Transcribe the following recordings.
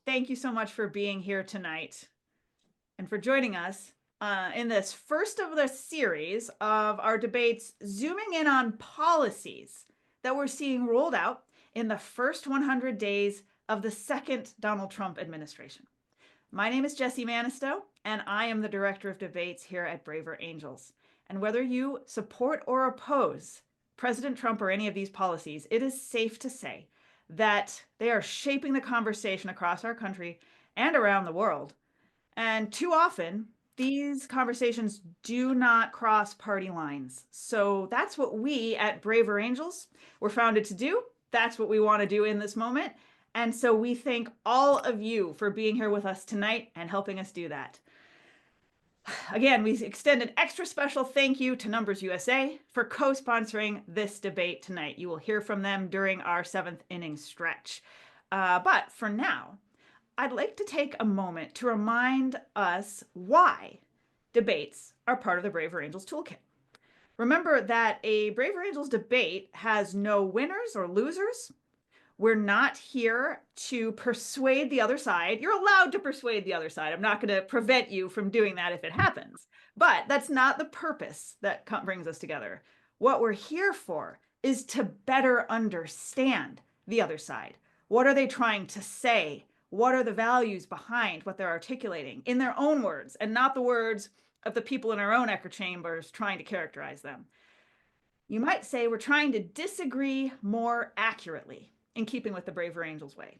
thank you so much for being here tonight and for joining us in this first of the series of our debates, zooming in on policies that we're seeing rolled out in the first 100 days of the second Donald Trump administration. My name is Jessie Manistow, and I am the Director of Debates here at Braver Angels. And whether you support or oppose President Trump or any of these policies, it is safe to say that they are shaping the conversation across our country and around the world. And too often, these conversations do not cross party lines. So that's what we at Braver Angels were founded to do. That's what we want to do in this moment. And so we thank all of you for being here with us tonight and helping us do that. Again, we extend an extra special thank you to Numbers USA for co-sponsoring this debate tonight. You will hear from them during our seventh inning stretch. But for now, I'd like to take a moment to remind us why debates are part of the Braver Angels toolkit. Remember that a Braver Angels debate has no winners or losers. We're not here to persuade the other side. You're allowed to persuade the other side. I'm not going to prevent you from doing that if it happens. But that's not the purpose that brings us together. What we're here for is to better understand the other side. What are they trying to say? What are the values behind what they're articulating in their own words and not the words of the people in our own echo chambers trying to characterize them? You might say we're trying to disagree more accurately, in keeping with the Braver Angels way.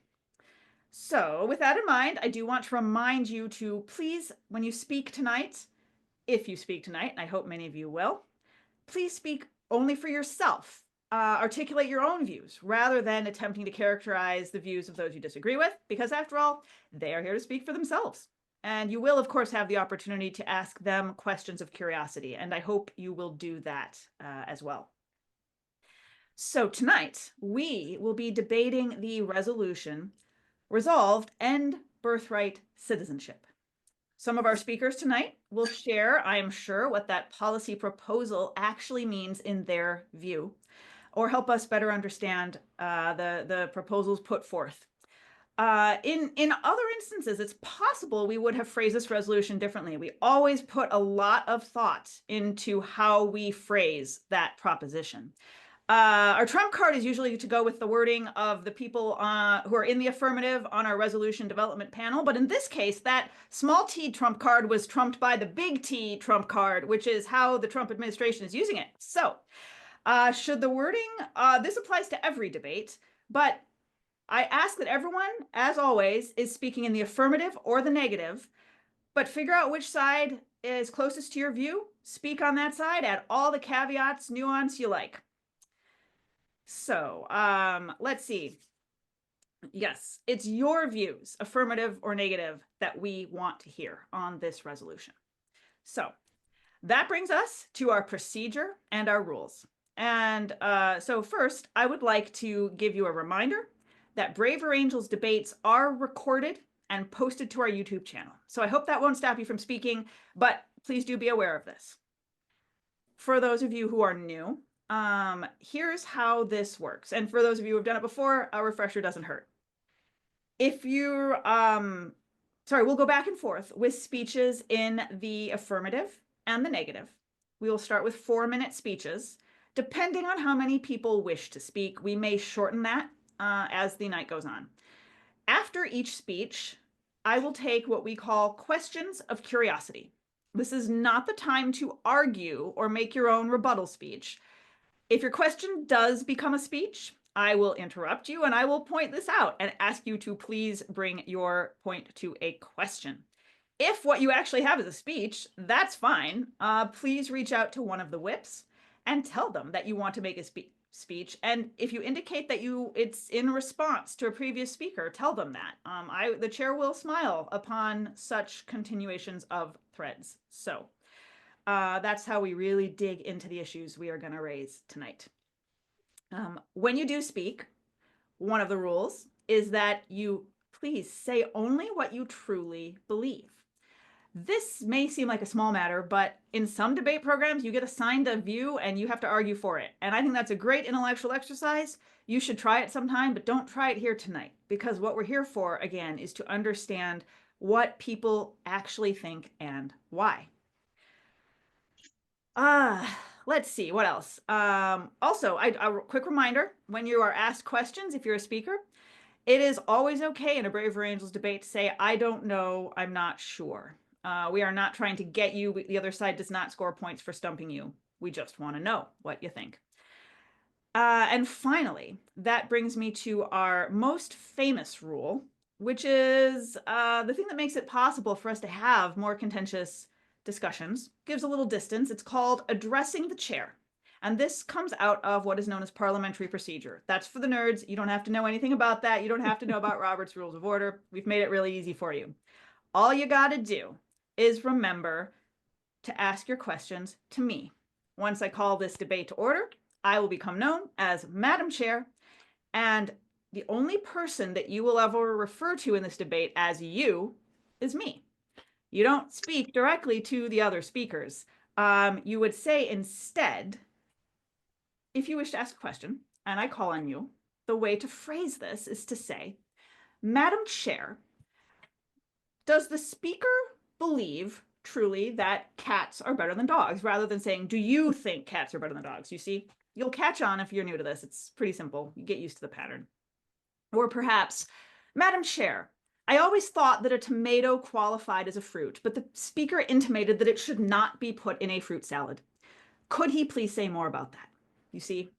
So with that in mind, I do want to remind you to please, when you speak tonight, if you speak tonight, and I hope many of you will, please speak only for yourself. Articulate your own views rather than attempting to characterize the views of those you disagree with, because after all, they are here to speak for themselves. And you will, of course, have the opportunity to ask them questions of curiosity, and I hope you will do that as well. So tonight, we will be debating the resolution, Resolved, End Birthright Citizenship. Some of our speakers tonight will share, I am sure, what that policy proposal actually means in their view, or help us better understand the proposals put forth. In other instances, it's possible we would have phrased this resolution differently. We always put a lot of thought into how we phrase that proposition. Our trump card is usually to go with the wording of the people who are in the affirmative on our resolution development panel. But in this case, that small t trump card was trumped by the big T trump card, which is how the Trump administration is using it. So should the wording, this applies to every debate, but I ask that everyone, as always, is speaking in the affirmative or the negative, but figure out which side is closest to your view, speak on that side, add all the caveats, nuance you like. So let's see. Yes, it's your views, affirmative or negative, that we want to hear on this resolution. So that brings us to our procedure and our rules. And so first, I would like to give you a reminder that Braver Angels debates are recorded and posted to our YouTube channel. So I hope that won't stop you from speaking, but please do be aware of this. For those of you who are new, here's how this works. And for those of you who have done it before, a refresher doesn't hurt. If you're, we'll go back and forth with speeches in the affirmative and the negative. We will start with 4-minute speeches. Depending on how many people wish to speak, we may shorten that as the night goes on. After each speech, I will take what we call questions of curiosity. This is not the time to argue or make your own rebuttal speech. If your question does become a speech, I will interrupt you and I will point this out and ask you to please bring your point to a question. If what you actually have is a speech, that's fine. Please reach out to one of the whips and tell them that you want to make a speech. And if you indicate that it's in response to a previous speaker, tell them that. The chair will smile upon such continuations of threads. So that's how we really dig into the issues we are going to raise tonight. When you do speak, one of the rules is that you please say only what you truly believe. This may seem like a small matter, but in some debate programs, you get assigned a view and you have to argue for it. And I think that's a great intellectual exercise. You should try it sometime, but don't try it here tonight, because what we're here for, again, is to understand what people actually think and why. Let's see, what else? Also, a quick reminder, when you are asked questions, if you're a speaker, it is always okay in a Bravery Angels debate to say, I don't know, I'm not sure. We are not trying to get you. The other side does not score points for stumping you. We just want to know what you think. And finally, that brings me to our most famous rule, which is the thing that makes it possible for us to have more contentious discussions, gives a little distance. It's called addressing the chair. And this comes out of what is known as parliamentary procedure. That's for the nerds. You don't have to know anything about that. You don't have to know about Robert's Rules of Order. We've made it really easy for you. All you got to do is remember to ask your questions to me. Once I call this debate to order, I will become known as Madam Chair, and the only person that you will ever refer to in this debate as you is me. You don't speak directly to the other speakers. You would say instead, if you wish to ask a question and I call on you, the way to phrase this is to say, Madam Chair, does the speaker believe truly that cats are better than dogs, rather than saying, do you think cats are better than dogs? You see, you'll catch on if you're new to this. It's pretty simple. You get used to the pattern. Or perhaps, Madam Chair, I always thought that a tomato qualified as a fruit, but the speaker intimated that it should not be put in a fruit salad. Could he please say more about that? You see,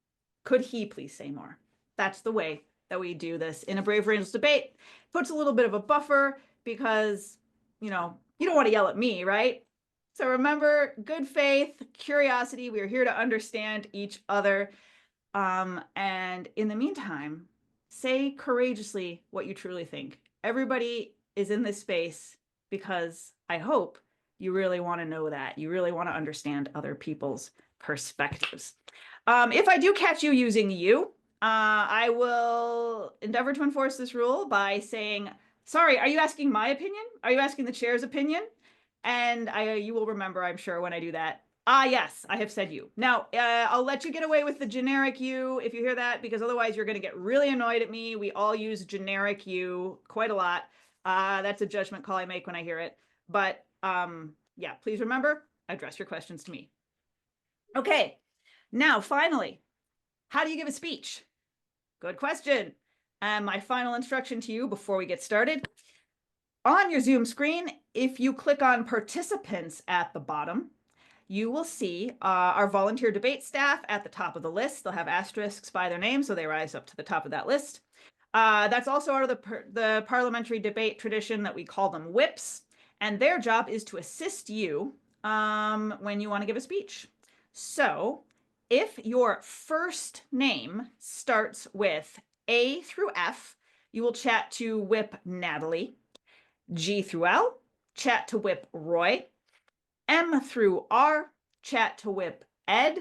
could he please say more? That's the way that we do this in a Bravery Angels debate. Puts a little bit of a buffer because, you don't want to yell at me, right? So remember, good faith, curiosity. We are here to understand each other. And in the meantime, say courageously what you truly think. Everybody is in this space because I hope you really want to know that. You really want to understand other people's perspectives. If I do catch you using you, I will endeavor to enforce this rule by saying, sorry, are you asking my opinion? Are you asking the chair's opinion? And you will remember, I'm sure, when I do that. Yes, I have said you. Now, I'll let you get away with the generic you if you hear that, because otherwise you're going to get really annoyed at me. We all use generic you quite a lot. That's a judgment call I make when I hear it. But yeah, please remember, address your questions to me. Okay, now finally, how do you give a speech? Good question. And my final instruction to you before we get started, on your Zoom screen, if you click on participants at the bottom, you will see our volunteer debate staff at the top of the list. They'll have asterisks by their name, so they rise up to the top of that list. That's also out of the parliamentary debate tradition that we call them whips, and their job is to assist you when you want to give a speech. So if your first name starts with A through F, you will chat to whip Natalie. G through L, chat to whip Roy. M through R, chat to whip Ed.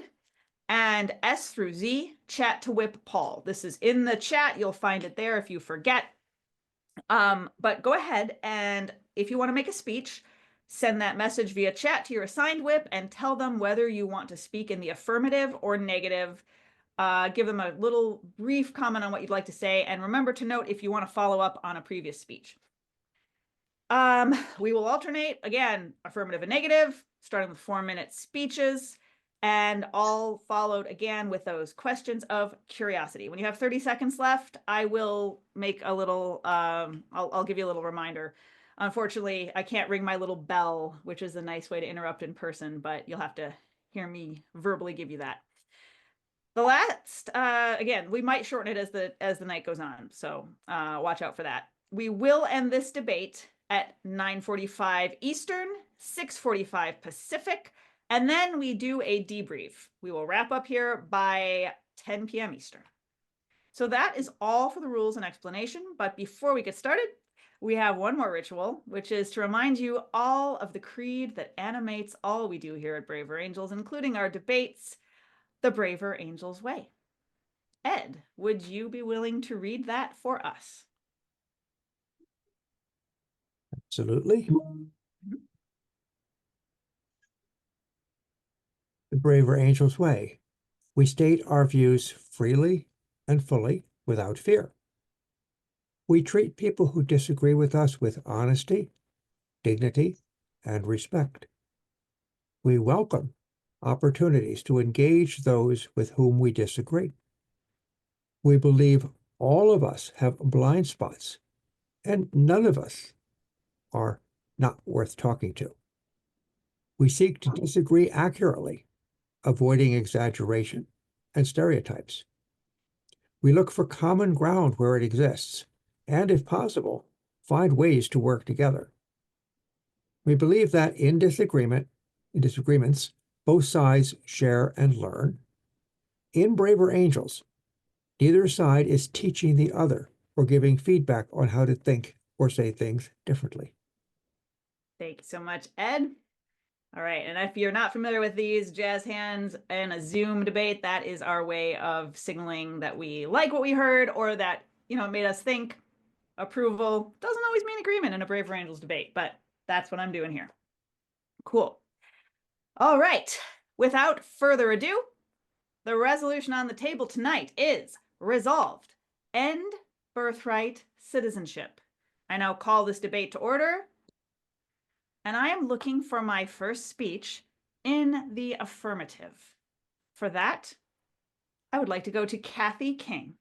And S through Z, chat to whip Paul. This is in the chat. You'll find it there if you forget. But go ahead, and if you want to make a speech, send that message via chat to your assigned whip and tell them whether you want to speak in the affirmative or negative. Give them a little brief comment on what you'd like to say. And remember to note if you want to follow up on a previous speech. We will alternate, again, affirmative and negative, starting with 4-minute speeches, and all followed again with those questions of curiosity. When you have 30 seconds left, I will make a little, I'll give you a little reminder. Unfortunately, I can't ring my little bell, which is a nice way to interrupt in person, but you'll have to hear me verbally give you that. The last, again, we might shorten it as the night goes on, so watch out for that. We will end this debate at 9:45 Eastern, 6:45 Pacific, and then we do a debrief. We will wrap up here by 10 p.m. Eastern. So that is all for the rules and explanation, but before we get started, we have one more ritual, which is to remind you all of the creed that animates all we do here at Braver Angels, including our debates, the Braver Angels Way. Ed, would you be willing to read that for us? Absolutely. Braver Angels way, we state our views freely and fully without fear. We treat people who disagree with us with honesty, dignity, and respect. We welcome opportunities to engage those with whom we disagree. We believe all of us have blind spots, and none of us are not worth talking to. We seek to disagree accurately, avoiding exaggeration and stereotypes. We look for common ground where it exists, and if possible, find ways to work together. We believe that in disagreements, both sides share and learn. In Braver Angels, neither side is teaching the other or giving feedback on how to think or say things differently. Thank you so much, Ed. All right, and if you're not familiar with these jazz hands and a Zoom debate, that is our way of signaling that we like what we heard or that, it made us think. Approval doesn't always mean agreement in a Braver Angels debate, but that's what I'm doing here. Cool. All right, without further ado, the resolution on the table tonight is resolved. End birthright citizenship. I now call this debate to order. And I am looking for my first speech in the affirmative. For that, I would like to go to Kathy King.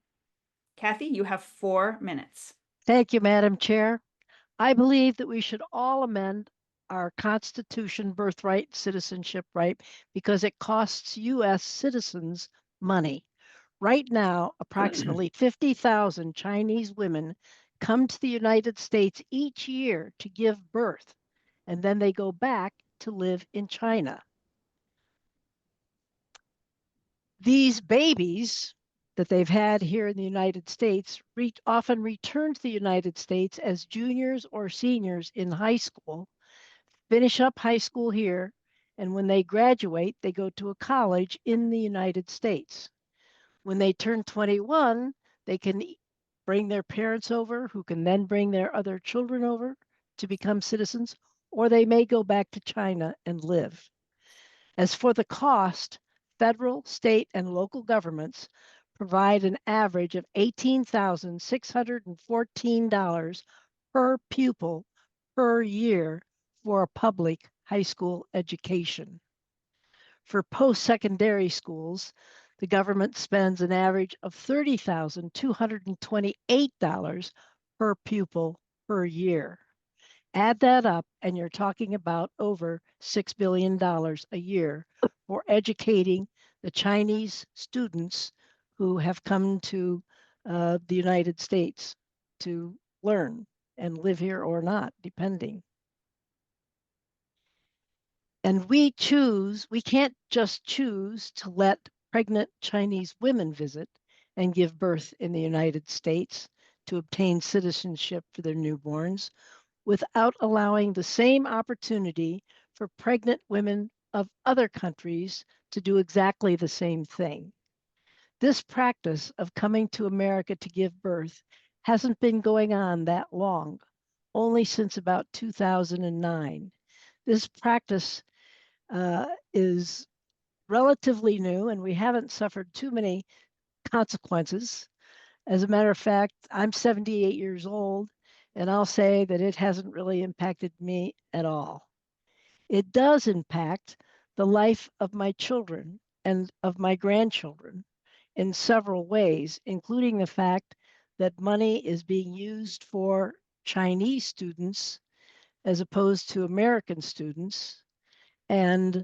Kathy, you have 4 minutes. Thank you, Madam Chair. I believe that we should all amend our Constitution birthright citizenship right because it costs U.S. citizens money. Right now, approximately 50,000 Chinese women come to the United States each year to give birth, and then they go back to live in China. These babies that they've had here in the United States often return to the United States as juniors or seniors in high school, finish up high school here, and when they graduate, they go to a college in the United States. When they turn 21, they can bring their parents over, who can then bring their other children over to become citizens, or they may go back to China and live. As for the cost, federal, state, and local governments provide an average of $18,614 per pupil per year for a public high school education. For post-secondary schools, the government spends an average of $30,228 per pupil per year. Add that up, and you're talking about over $6 billion a year for educating the Chinese students who have come to the United States to learn and live here or not, depending. And we can't just choose to let pregnant Chinese women visit and give birth in the United States to obtain citizenship for their newborns without allowing the same opportunity for pregnant women of other countries to do exactly the same thing. This practice of coming to America to give birth hasn't been going on that long, only since about 2009. This practice is relatively new, and we haven't suffered too many consequences. As a matter of fact, I'm 78 years old, and I'll say that it hasn't really impacted me at all. It does impact the life of my children and of my grandchildren in several ways, including the fact that money is being used for Chinese students as opposed to American students, and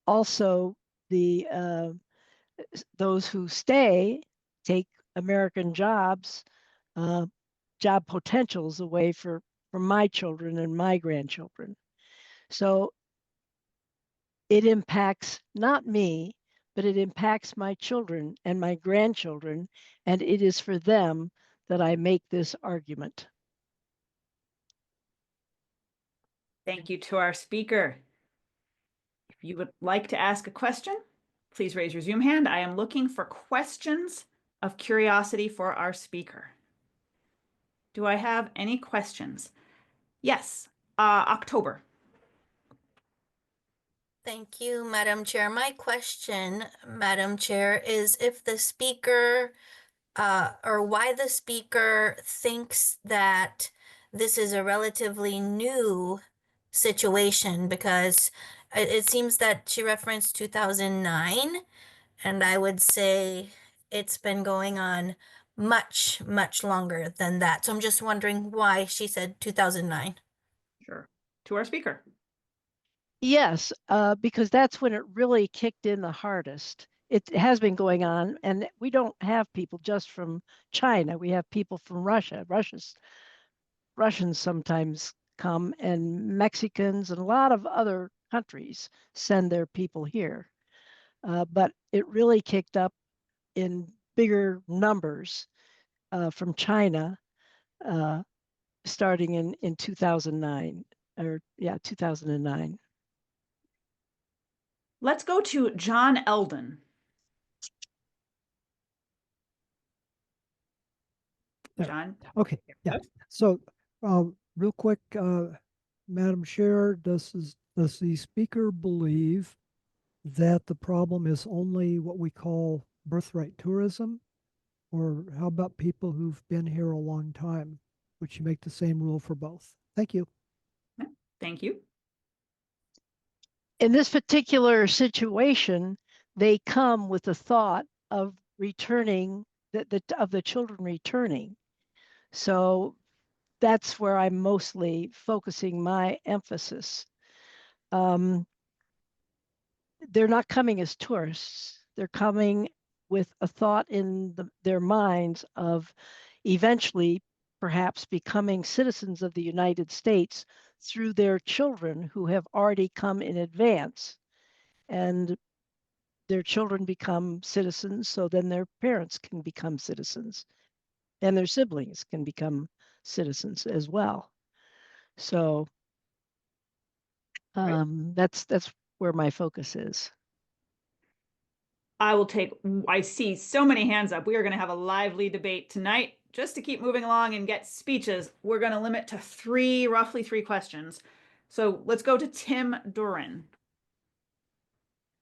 also the those who stay take American jobs, job potentials away from my children and my grandchildren. So it impacts not me, but it impacts my children and my grandchildren, and it is for them that I make this argument. Thank you to our speaker. If you would like to ask a question, please raise your Zoom hand. I am looking for questions of curiosity for our speaker. Do I have any questions? Yes, October. Thank you, Madam Chair. My question, Madam Chair, is if the speaker, or why the speaker thinks that this is a relatively new situation, because it seems that she referenced 2009, and I would say it's been going on much, much longer than that. So I'm just wondering why she said 2009. Sure. To our speaker. Yes, because that's when it really kicked in the hardest. It has been going on, and we don't have people just from China. We have people from Russia. Russians sometimes come, and Mexicans and a lot of other countries send their people here. But it really kicked up in bigger numbers from China starting in 2009, or yeah, 2009. Let's go to John Eldon. There. John. Okay, yeah. So, real quick, Madam Chair, does the speaker believe that the problem is only what we call birthright tourism? Or how about people who've been here a long time? Would you make the same rule for both? Thank you. Thank you. In this particular situation, they come with the thought of returning, of the children returning. So that's where I'm mostly focusing my emphasis. They're not coming as tourists. They're coming with a thought in their minds of eventually perhaps becoming citizens of the United States through their children who have already come in advance. And their children become citizens, so then their parents can become citizens and their siblings can become citizens as well. So that's where my focus is. I see so many hands up. We are going to have a lively debate tonight. Just to keep moving along and get speeches, we're going to limit to roughly three questions. So let's go to Tim Durin.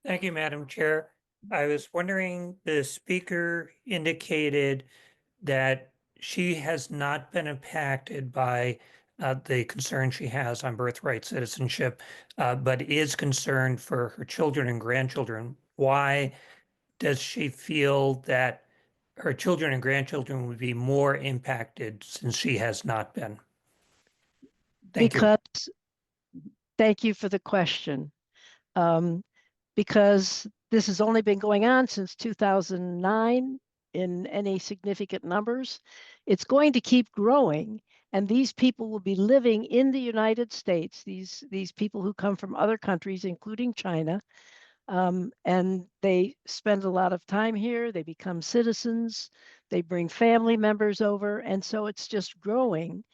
Thank you, Madam Chair. I was wondering, the speaker indicated that she has not been impacted by the concern she has on birthright citizenship, but is concerned for her children and grandchildren. Why does she feel that her children and grandchildren would be more impacted since she has not been? Thank you. Because, thank you for the question. Because this has only been going on since 2009 in any significant numbers. It's going to keep growing, and these people will be living in the United States, these people who come from other countries, including China, and they spend a lot of time here. They become citizens. They bring family members over, and so it's just growing.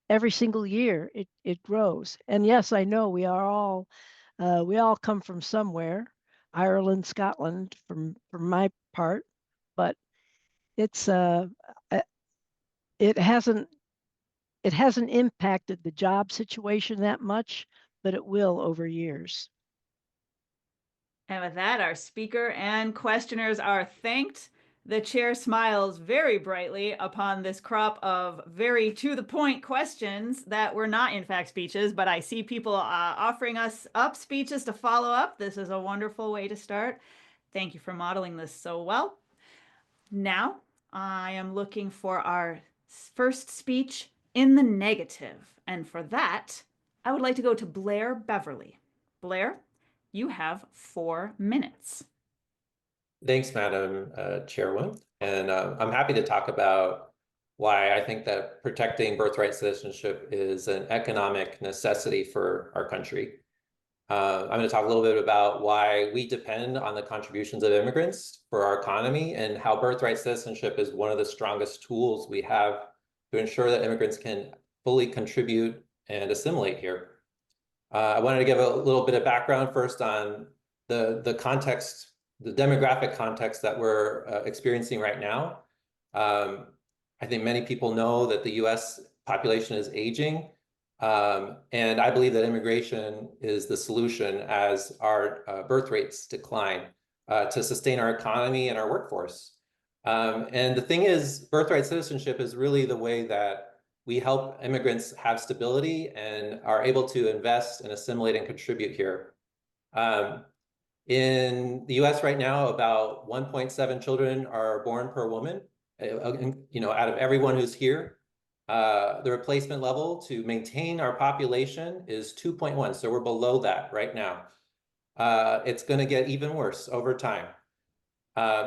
Every single year it grows. And yes, I know we all come from somewhere, Ireland, Scotland, from my part, but it's it hasn't impacted the job situation that much, but it will over years. And with that, our speaker and questioners are thanked. The chair smiles very brightly upon this crop of very to-the-point questions that were not, in fact, speeches, but I see people offering us up speeches to follow up. This is a wonderful way to start. Thank you for modeling this so well. Now, I am looking for our first speech in the negative. And for that, I would like to go to Blair Beverly. Blair, you have 4 minutes. Thanks, Madam Chairwoman. And I'm happy to talk about why I think that protecting birthright citizenship is an economic necessity for our country. I'm going to talk a little bit about why we depend on the contributions of immigrants for our economy and how birthright citizenship is one of the strongest tools we have to ensure that immigrants can fully contribute and assimilate here. I wanted to give a little bit of background first on the context, the demographic context that we're experiencing right now. I think many people know that the US population is aging. And I believe that immigration is the solution as our birth rates decline to sustain our economy and our workforce. And the thing is, birthright citizenship is really the way that we help immigrants have stability and are able to invest and assimilate and contribute here. In the US right now, about 1.7 children are born per woman, out of everyone who's here. The replacement level to maintain our population is 2.1. So we're below that right now. It's going to get even worse over time.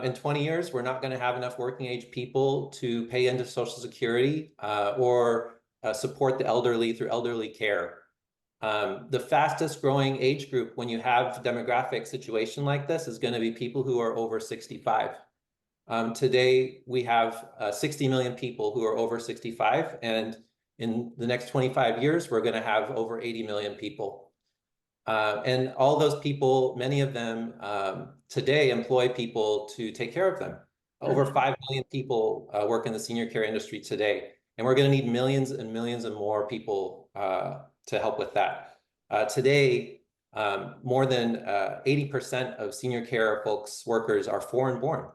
In 20 years, we're not going to have enough working age people to pay into Social Security or support the elderly through elderly care. The fastest growing age group when you have a demographic situation like this is going to be people who are over 65. Today, we have 60 million people who are over 65, and in the next 25 years, we're going to have over 80 million people. And all those people, many of them today employ people to take care of them. Over 5 million people work in the senior care industry today, and we're going to need millions and millions and more people to help with that. Today, more than 80% of senior care folks, workers are foreign born.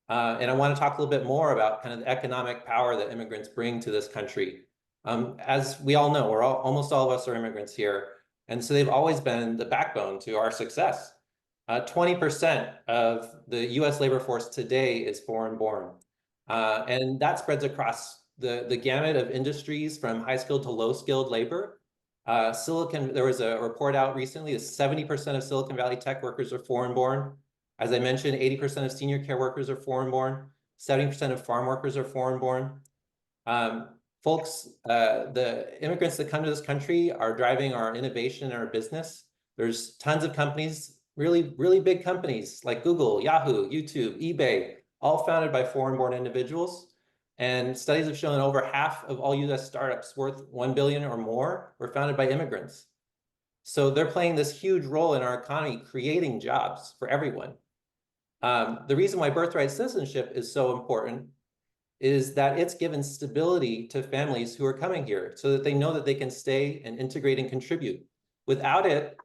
And I want to talk a little bit more about kind of the economic power that immigrants bring to this country. As we all know, almost all of us are immigrants here. And so they've always been the backbone to our success. 20% of the US labor force today is foreign born. And that spreads across the gamut of industries from high skilled to low skilled labor. There was a report out recently that 70% of Silicon Valley tech workers are foreign born. As I mentioned, 80% of senior care workers are foreign born. 70% of farm workers are foreign born. Folks, the immigrants that come to this country are driving our innovation and our business. There's tons of companies, really, really big companies like Google, Yahoo, YouTube, eBay, all founded by foreign-born individuals. And studies have shown over half of all US startups worth 1 billion or more were founded by immigrants. So they're playing this huge role in our economy, creating jobs for everyone. The reason why birthright citizenship is so important is that it's given stability to families who are coming here so that they know that they can stay and integrate and contribute. Without it,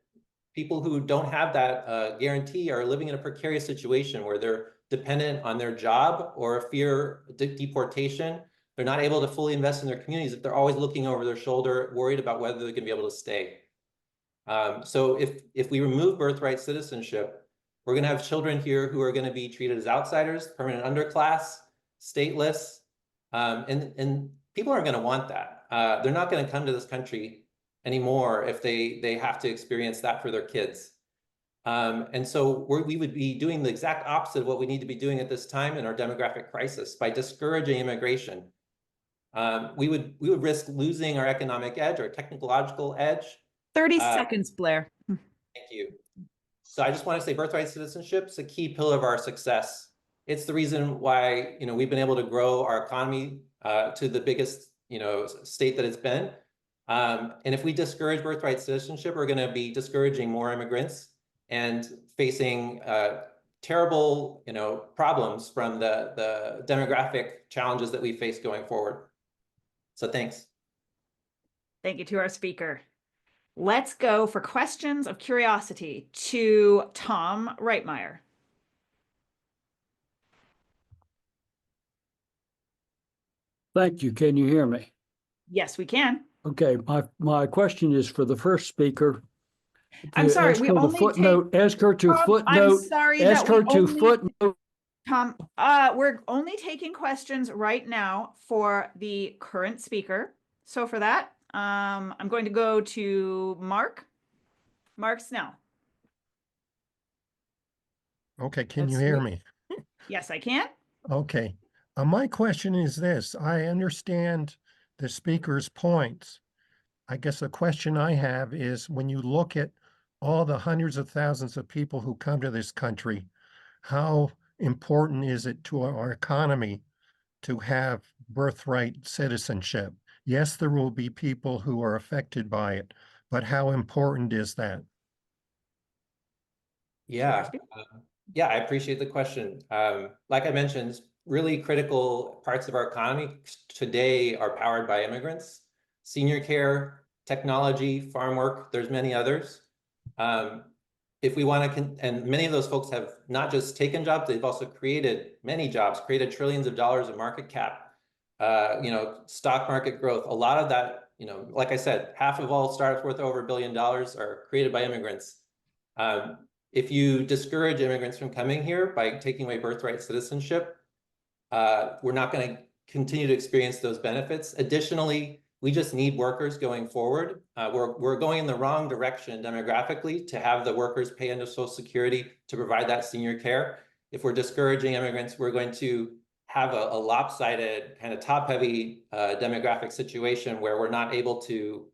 people who don't have that guarantee are living in a precarious situation where they're dependent on their job or fear deportation. They're not able to fully invest in their communities if they're always looking over their shoulder, worried about whether they're going to be able to stay. So if we remove birthright citizenship, we're going to have children here who are going to be treated as outsiders, permanent underclass, stateless, and people aren't going to want that. They're not going to come to this country anymore if they have to experience that for their kids. And so we would be doing the exact opposite of what we need to be doing at this time in our demographic crisis by discouraging immigration. We would risk losing our economic edge, our technological edge. 30 seconds, Blair. Thank you. So I just want to say birthright citizenship is a key pillar of our success. It's the reason why we've been able to grow our economy to the biggest state that it's been. And if we discourage birthright citizenship, we're going to be discouraging more immigrants and facing terrible problems from the demographic challenges that we face going forward. So thanks. Thank you to our speaker. Let's go for questions of curiosity to Tom Reitmeyer. Thank you. Can you hear me? Yes, we can. Okay. My question is for the first speaker. I'm sorry, we only footnote. Ask her to footnote. I'm sorry. Ask her to footnote. Tom, we're only taking questions right now for the current speaker. So for that, I'm going to go to Mark Snell. Okay, can you hear me? Yes, I can. Okay. My question is this. I understand the speaker's points. I guess the question I have is when you look at all the hundreds of thousands of people who come to this country, how important is it to our economy to have birthright citizenship? Yes, there will be people who are affected by it, but how important is that? Yeah, I appreciate the question. Like I mentioned, really critical parts of our economy today are powered by immigrants. senior care, technology, farm work, there's many others. If we want to, and many of those folks have not just taken jobs, they've also created many jobs, created trillions of dollars of market cap, stock market growth. A lot of that, like I said, half of all startups worth over $1 billion are created by immigrants. If you discourage immigrants from coming here by taking away birthright citizenship, we're not going to continue to experience those benefits. Additionally, we just need workers going forward. We're going in the wrong direction demographically to have the workers pay into Social Security to provide that senior care. If we're discouraging immigrants, we're going to have a lopsided kind of top-heavy demographic situation where we're not able to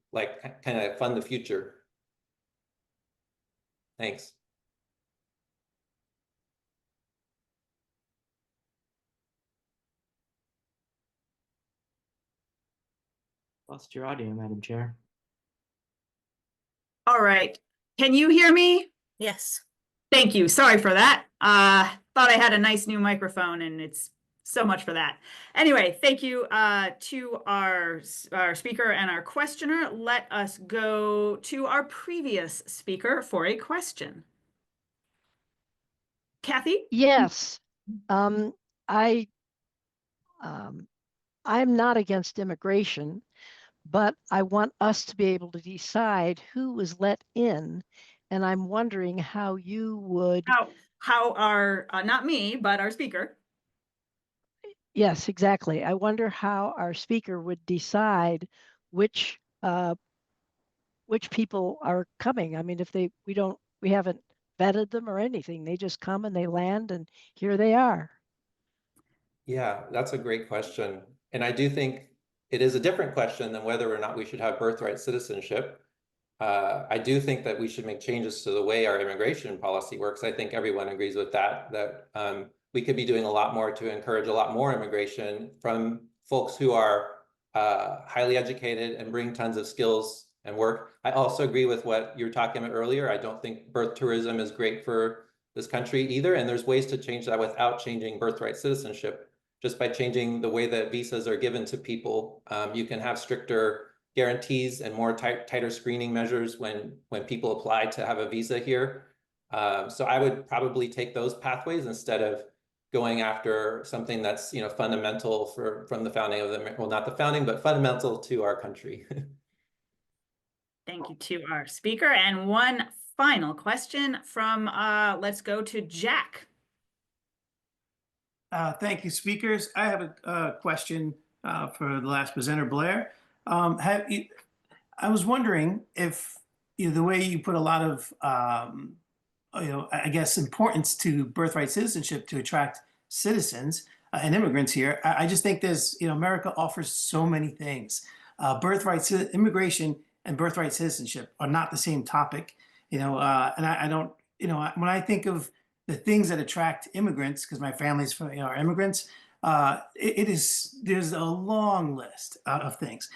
kind of fund the future. Thanks. Lost your audio, Madam Chair. All right. Can you hear me? Yes. Thank you. Sorry for that. Thought I had a nice new microphone, and it's so much for that. Anyway, thank you to our speaker and our questioner. Let us go to our previous speaker for a question. Kathy? Yes. I'm not against immigration, but I want us to be able to decide who is let in. And I'm wondering how you would. How our, not me, but our speaker. Yes, exactly. I wonder how our speaker would decide which people are coming. I mean, if we haven't vetted them or anything, they just come and they land and here they are. Yeah, that's a great question. And I do think it is a different question than whether or not we should have birthright citizenship. I do think that we should make changes to the way our immigration policy works. I think everyone agrees with that we could be doing a lot more to encourage a lot more immigration from folks who are highly educated and bring tons of skills and work. I also agree with what you were talking about earlier. I don't think birth tourism is great for this country either. And there's ways to change that without changing birthright citizenship. Just by changing the way that visas are given to people, you can have stricter guarantees and more tighter screening measures when people apply to have a visa here. So I would probably take those pathways instead of going after something that's fundamental from the founding of the, well, not the founding, but fundamental to our country. Thank you to our speaker. And one final question from, let's go to Jack. Thank you, speakers. I have a question for the last presenter, Blair. I was wondering if the way you put a lot of, I guess, importance to birthright citizenship to attract citizens and immigrants here, I just think there's, America offers so many things. Immigration and birthright citizenship are not the same topic, and I don't, when I think of the things that attract immigrants, because my family's are immigrants, there's a long list of things.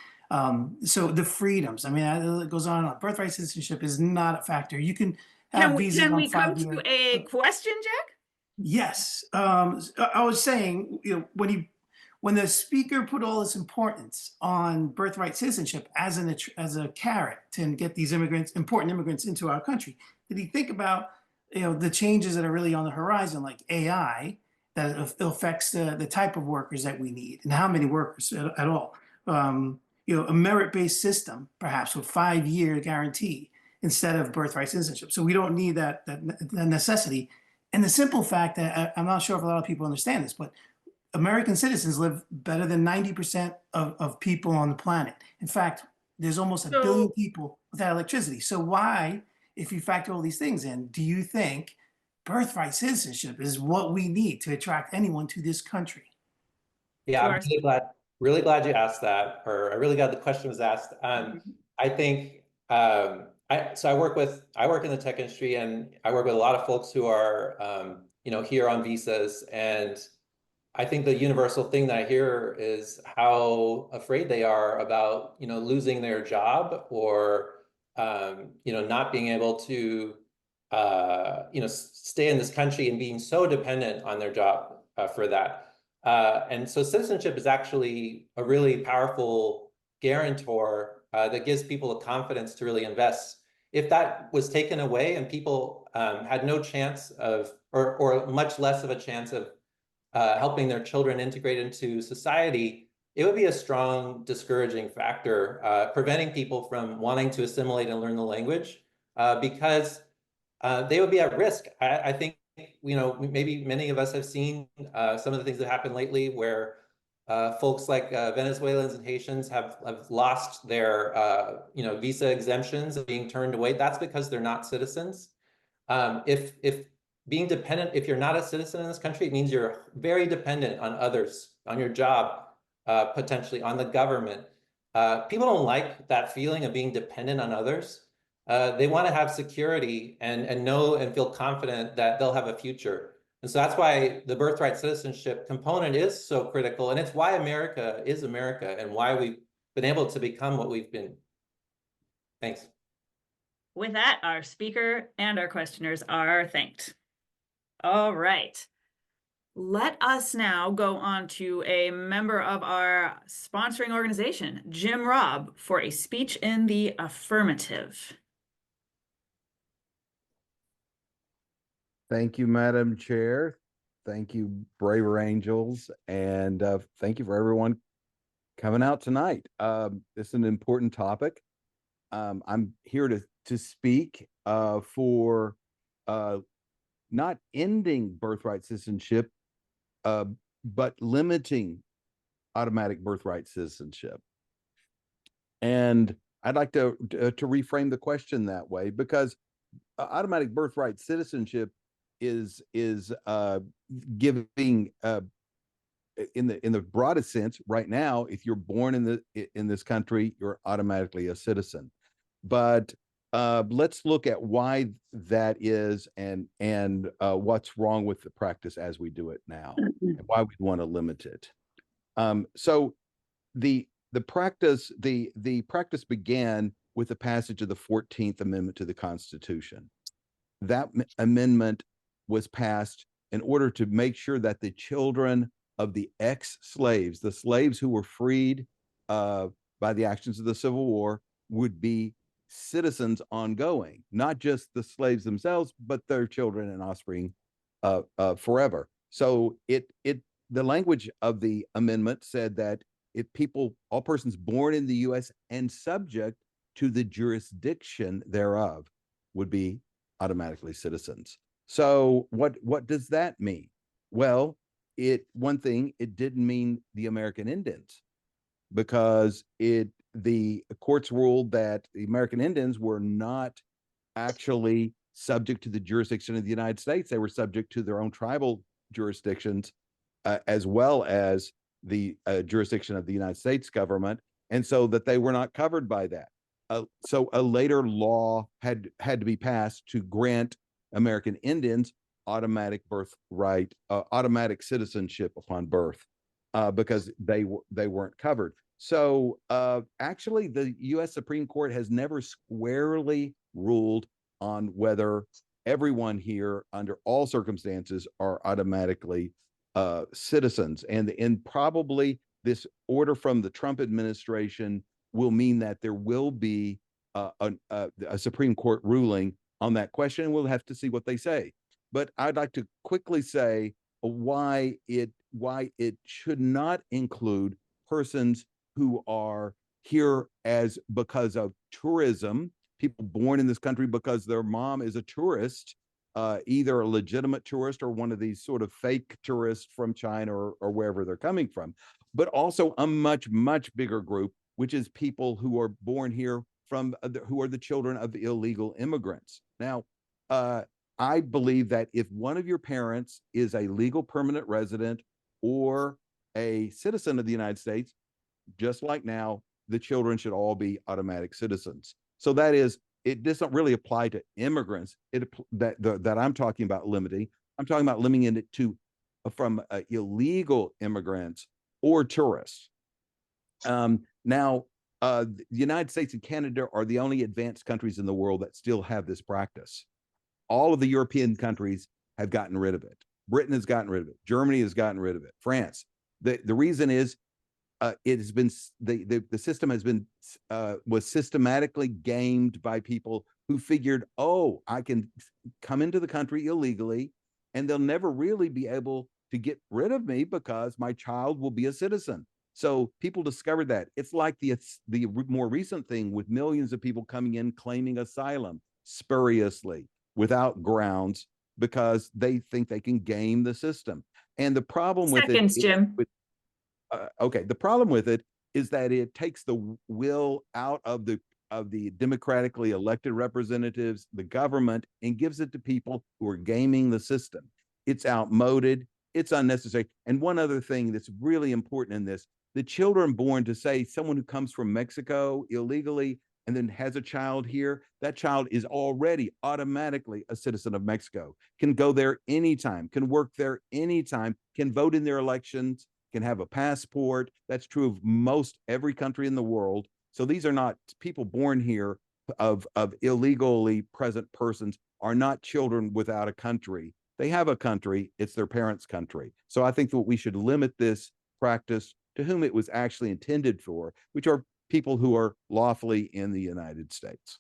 So the freedoms, I mean, it goes on and on. Birthright citizenship is not a factor. You can have visas Can we on come 5 years. to a question, Jack? Yes. I was saying, when the speaker put all this importance on birthright citizenship as a carrot to get these important immigrants into our country, did he think about the changes that are really on the horizon, like AI, that affects the type of workers that we need and how many workers at all? A merit-based system, perhaps with 5-year guarantee instead of birthright citizenship. So we don't need that necessity. And the simple fact that I'm not sure if a lot of people understand this, but American citizens live better than 90% of people on the planet. In fact, there's almost a billion people without electricity. So why, if you factor all these things in, do you think birthright citizenship is what we need to attract anyone to this country? Yeah, I'm really glad you asked that, or I'm really glad the question was asked. I think I work in the tech industry, and I work with a lot of folks who are here on visas, and I think the universal thing that I hear is how afraid they are about losing their job or not being able to stay in this country and being so dependent on their job for that. And so citizenship is actually a really powerful guarantor that gives people the confidence to really invest. If that was taken away and people had no chance of, or much less of a chance of helping their children integrate into society, it would be a strong discouraging factor, preventing people from wanting to assimilate and learn the language because they would be at risk. I think, you know, maybe many of us have seen some of the things that happened lately where folks like Venezuelans and Haitians have lost their, you know, visa exemptions being turned away. That's because they're not citizens. If being dependent, if you're not a citizen in this country, it means you're very dependent on others, on your job, potentially on the government. People don't like that feeling of being dependent on others. They want to have security and know and feel confident that they'll have a future. And so that's why the birthright citizenship component is so critical. And it's why America is America and why we've been able to become what we've been. Thanks. With that, our speaker and our questioners are thanked. All right. Let us now go on to a member of our sponsoring organization, Jim Robb, for a speech in the affirmative. Thank you, Madam Chair. Thank you, Braver Angels, and thank you for everyone coming out tonight. This is an important topic. I'm here to speak for not ending birthright citizenship, but limiting automatic birthright citizenship. And I'd like to reframe the question that way, because automatic birthright citizenship is giving in the broadest sense right now, if you're born in this country, you're automatically a citizen. But let's look at why that is and what's wrong with the practice as we do it now, and why we want to limit it. So the practice began with the passage of the 14th Amendment to the Constitution. That amendment was passed in order to make sure that the children of the ex-slaves, the slaves who were freed by the actions of the Civil War, would be citizens ongoing, not just the slaves themselves, but their children and offspring forever. So the language of the amendment said that all persons born in the U.S. and subject to the jurisdiction thereof would be automatically citizens. So what does that mean? Well, one thing, it didn't mean the American Indians, because the courts ruled that the American Indians were not actually subject to the jurisdiction of the United States. They were subject to their own tribal jurisdictions, as well as the jurisdiction of the United States government, and so that they were not covered by that. So a later law had to be passed to grant American Indians automatic birthright, automatic citizenship upon birth, because they weren't covered. So actually, the U.S. Supreme Court has never squarely ruled on whether everyone here, under all circumstances, are automatically citizens. And probably this order from the Trump administration will mean that there will be a Supreme Court ruling on that question, and we'll have to see what they say. But I'd like to quickly say why it should not include persons who are here because of tourism, people born in this country because their mom is a tourist, either a legitimate tourist or one of these sort of fake tourists from China or wherever they're coming from, but also a much, much bigger group, which is people who are born here who are the children of illegal immigrants. Now, I believe that if one of your parents is a legal permanent resident or a citizen of the United States, just like now, the children should all be automatic citizens. So that is, it doesn't really apply to immigrants that I'm talking about limiting. I'm talking about limiting it to from illegal immigrants or tourists. Now, the United States and Canada are the only advanced countries in the world that still have this practice. All of the European countries have gotten rid of it. Britain has gotten rid of it. Germany has gotten rid of it. France. The reason is it has been the system has been was systematically gamed by people who figured, oh, I can come into the country illegally, and they'll never really be able to get rid of me because my child will be a citizen. So people discovered that. It's like the more recent thing with millions of people coming in claiming asylum spuriously without grounds because they think they can game the system. And the problem with Seconds, Jim. Okay, the problem with it is that it takes the will out of the democratically elected representatives, the government, and gives it to people who are gaming the system. It's outmoded, it's unnecessary. And one other thing that's really important in this, the children born to, say, someone who comes from Mexico illegally and then has a child here, that child is already automatically a citizen of Mexico, can go there anytime, can work there anytime, can vote in their elections, can have a passport. That's true of most every country in the world. So these are not people born here of illegally present persons are not children without a country. They have a country, it's their parents' country. So I think that we should limit this practice to whom it was actually intended for, which are people who are lawfully in the United States.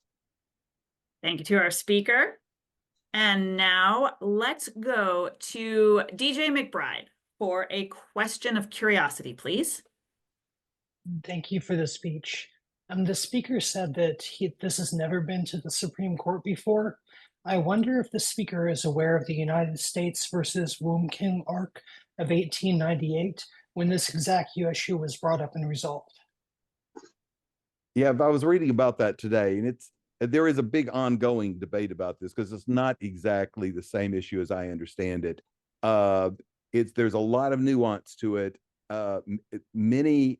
Thank you to our speaker. And now let's go to DJ McBride for a question of curiosity, please. Thank you for the speech. The speaker said that this has never been to the Supreme Court before. I wonder if the speaker is aware of the United States versus Wom King Ark of 1898, when this exact issue was brought up and resolved. Yeah, I was reading about that today, and there is a big ongoing debate about this because it's not exactly the same issue as I understand it. There's a lot of nuance to it. Many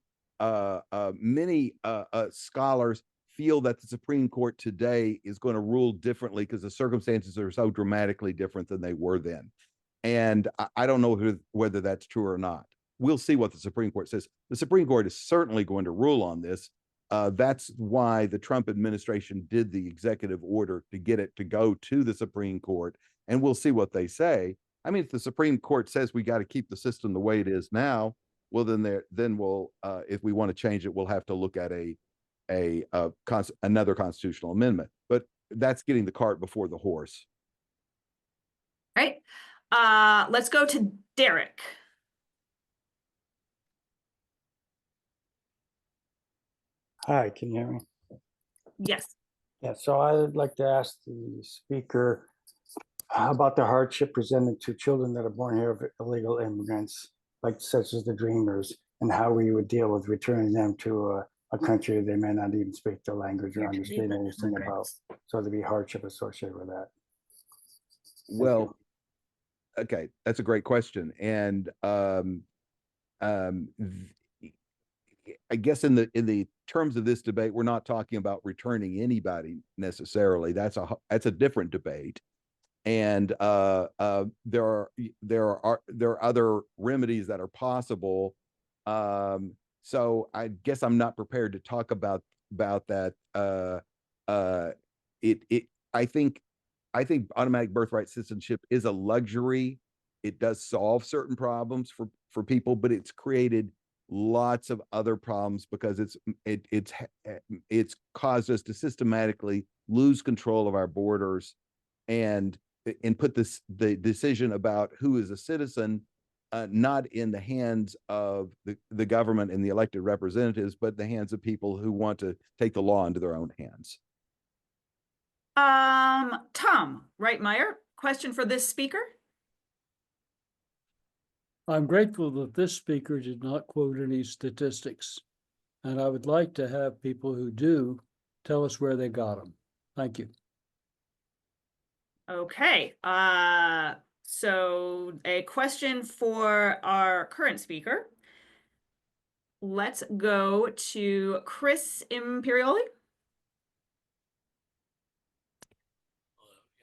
scholars feel that the Supreme Court today is going to rule differently because the circumstances are so dramatically different than they were then. And I don't know whether that's true or not. We'll see what the Supreme Court says. The Supreme Court is certainly going to rule on this. That's why the Trump administration did the executive order to get it to go to the Supreme Court, and we'll see what they say. I mean, if the Supreme Court says we got to keep the system the way it is now, well, then we'll, if we want to change it, we'll have to look at another constitutional amendment. But that's getting the cart before the horse. All right. Let's go to Derek. Hi, can you hear me? Yes. Yeah, so I'd like to ask the speaker about the hardship presented to children that are born here of illegal immigrants, like such as the Dreamers, and how we would deal with returning them to a country they may not even speak the language or understand anything about. So there'd be hardship associated with that. Well, okay, that's a great question. And I guess in the terms of this debate, we're not talking about returning anybody necessarily. That's a different debate. And there are other remedies that are possible. So I guess I'm not prepared to talk about that. I think automatic birthright citizenship is a luxury. It does solve certain problems for people, but it's created lots of other problems because it's caused us to systematically lose control of our borders and put the decision about who is a citizen not in the hands of the government and the elected representatives, but the hands of people who want to take the law into their own hands. Tom Reitmeyer, question for this speaker. I'm grateful that this speaker did not quote any statistics, and I would like to have people who do tell us where they got them. Thank you. Okay, so a question for our current speaker. Let's go to Chris Imperioli.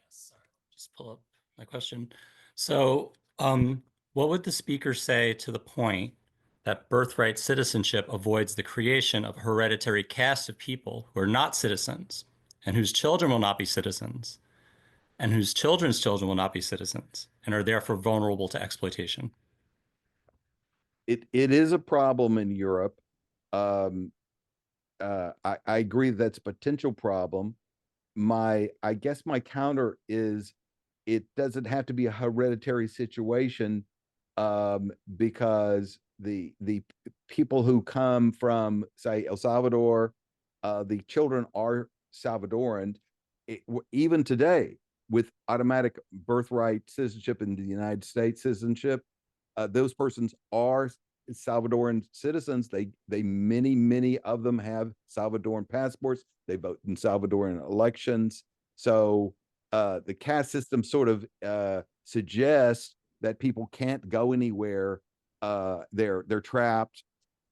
Yes, sorry, just pull up my question. So, what would the speaker say to the point that birthright citizenship avoids the creation of a hereditary caste of people who are not citizens and whose children will not be citizens and whose children's children will not be citizens and are therefore vulnerable to exploitation? It is a problem in Europe. I agree that's a potential problem. I guess my counter is it doesn't have to be a hereditary situation, because the people who come from, say, El Salvador, the children are Salvadoran. Even today, with automatic birthright citizenship in the United States citizenship, those persons are Salvadoran citizens. Many of them have Salvadoran passports. They vote in Salvadoran elections. So the caste system sort of suggests that people can't go anywhere. They're trapped,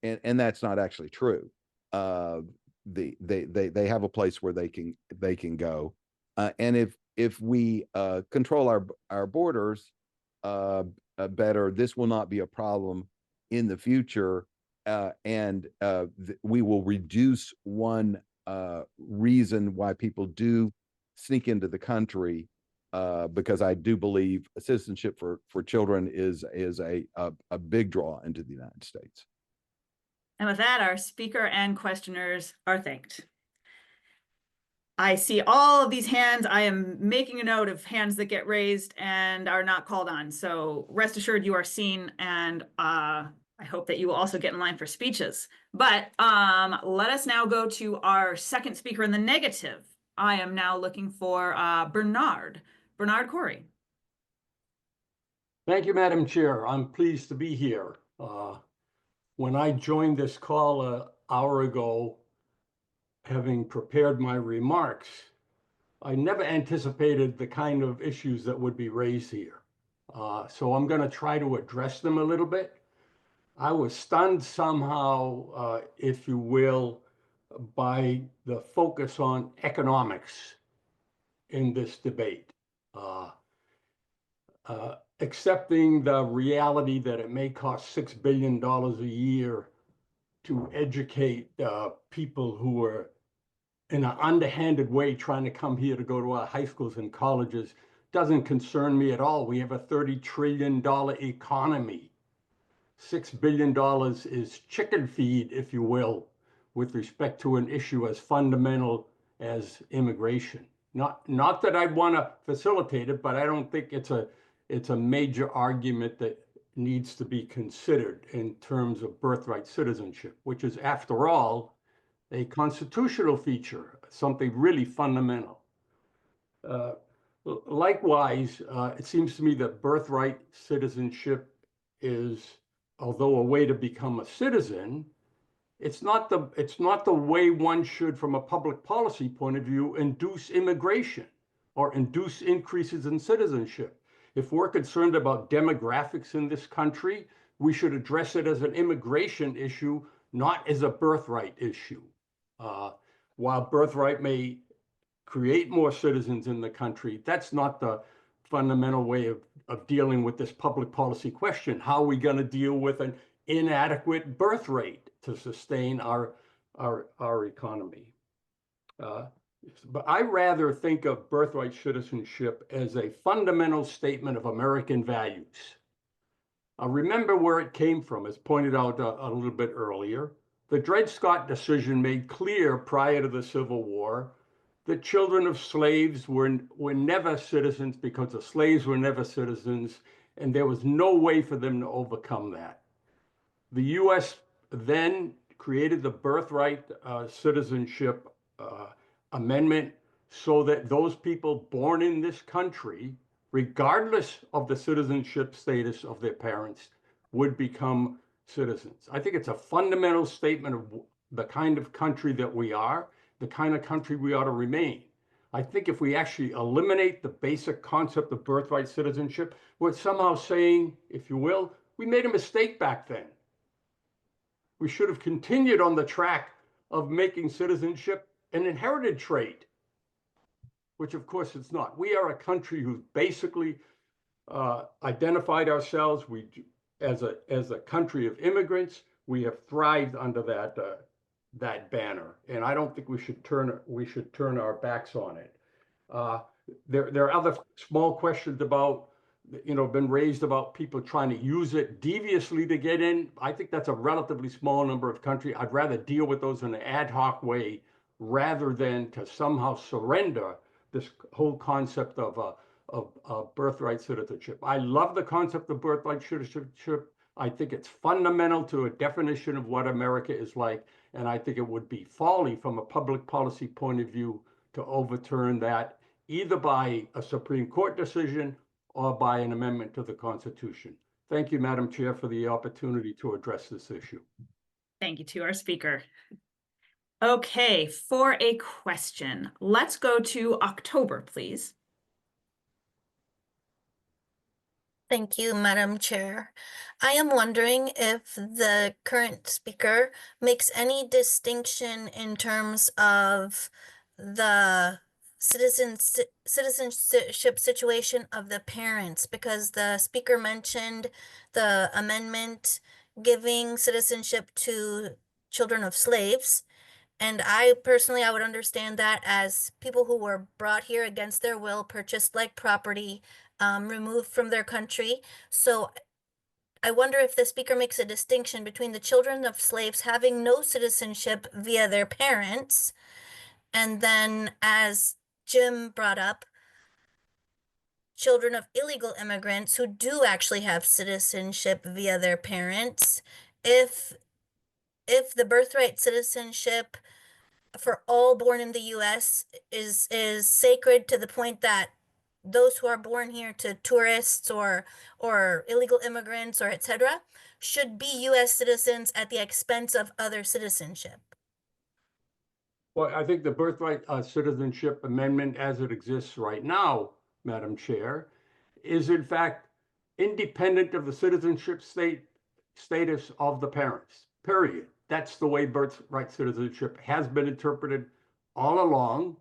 and that's not actually true. They have a place where they can go, and if we control our borders better, this will not be a problem in the future, and we will reduce one reason why people do sneak into the country, because I do believe citizenship for children is a big draw into the United States. And with that, our speaker and questioners are thanked. I see all of these hands. I am making a note of hands that get raised and are not called on. So rest assured you are seen, and I hope that you will also get in line for speeches. But let us now go to our second speaker in the negative. I am now looking for Bernard Corey. Thank you, Madam Chair. I'm pleased to be here. When I joined this call an hour ago, having prepared my remarks, I never anticipated the kind of issues that would be raised here. So I'm going to try to address them a little bit. I was stunned somehow, if you will, by the focus on economics in this debate. Accepting the reality that it may cost $6 billion a year to educate people who are in an underhanded way trying to come here to go to our high schools and colleges doesn't concern me at all. We have a $30 trillion economy. $6 billion is chicken feed, if you will, with respect to an issue as fundamental as immigration. Not that I'd want to facilitate it, but I don't think it's a major argument that needs to be considered in terms of birthright citizenship, which is, after all, a constitutional feature, something really fundamental. Likewise, it seems to me that birthright citizenship is, although a way to become a citizen, it's not the way one should, from a public policy point of view, induce immigration or induce increases in citizenship. If we're concerned about demographics in this country, we should address it as an immigration issue, not as a birthright issue. While birthright may create more citizens in the country, that's not the fundamental way of dealing with this public policy question. How are we going to deal with an inadequate birth rate to sustain our economy? But I rather think of birthright citizenship as a fundamental statement of American values. Remember where it came from, as pointed out a little bit earlier. The Dred Scott decision made clear prior to the Civil War that children of slaves were never citizens because the slaves were never citizens, and there was no way for them to overcome that. The U.S. then created the Birthright Citizenship Amendment so that those people born in this country, regardless of the citizenship status of their parents, would become citizens. I think it's a fundamental statement of the kind of country that we are, the kind of country we ought to remain. I think if we actually eliminate the basic concept of birthright citizenship, we're somehow saying, if you will, we made a mistake back then. We should have continued on the track of making citizenship an inherited trait, which of course it's not. We are a country who basically identified ourselves as a country of immigrants. We have thrived under that banner, and I don't think we should turn our backs on it. There are other small questions about been raised about people trying to use it deviously to get in. I think that's a relatively small number of countries. I'd rather deal with those in an ad hoc way rather than to somehow surrender this whole concept of birthright citizenship. I love the concept of birthright citizenship. I think it's fundamental to a definition of what America is like. And I think it would be folly from a public policy point of view to overturn that either by a Supreme Court decision or by an amendment to the Constitution. Thank you, Madam Chair, for the opportunity to address this issue. Thank you to our speaker. Okay, for a question, let's go to October, please. Thank you, Madam Chair. I am wondering if the current speaker makes any distinction in terms of the citizenship situation of the parents, because the speaker mentioned the amendment giving citizenship to children of slaves. And I personally, I would understand that as people who were brought here against their will, purchased like property, removed from their country. So I wonder if the speaker makes a distinction between the children of slaves having no citizenship via their parents, and then, as Jim brought up, children of illegal immigrants who do actually have citizenship via their parents. If the birthright citizenship for all born in the US is sacred to the point that those who are born here to tourists or illegal immigrants or etc. should be US citizens at the expense of other citizenship. Well, I think the birthright citizenship amendment as it exists right now, Madam Chair, is in fact independent of the citizenship status of the parents, period. That's the way birthright citizenship has been interpreted all along.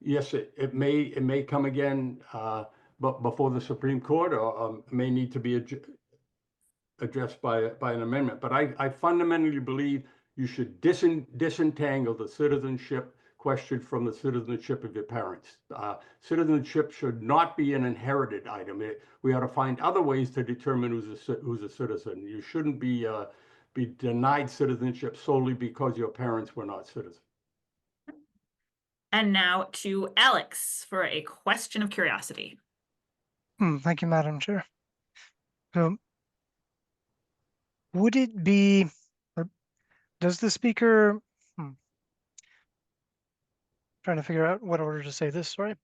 Yes, it may come again, but before the Supreme Court, or may need to be addressed by an amendment. But I fundamentally believe you should disentangle the citizenship question from the citizenship of your parents. Citizenship should not be an inherited item. We ought to find other ways to determine who's a citizen. You shouldn't be denied citizenship solely because your parents were not citizens. And now to Alex for a question of curiosity. Thank you, Madam Chair. So, would it be, or does the speaker, trying to figure out what order to say this, sorry.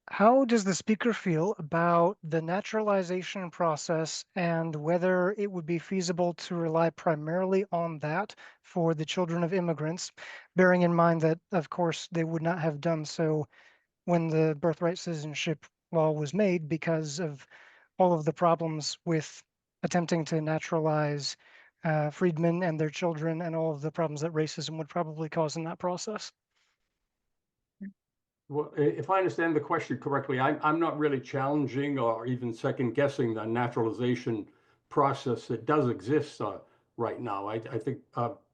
How does the speaker feel about the naturalization process and whether it would be feasible to rely primarily on that for the children of immigrants, bearing in mind that, of course, they would not have done so when the birthright citizenship law was made because of all of the problems with attempting to naturalize freedmen and their children and all of the problems that racism would probably cause in that process? Well, if I understand the question correctly, I'm not really challenging or even second guessing the naturalization process that does exist right now. I think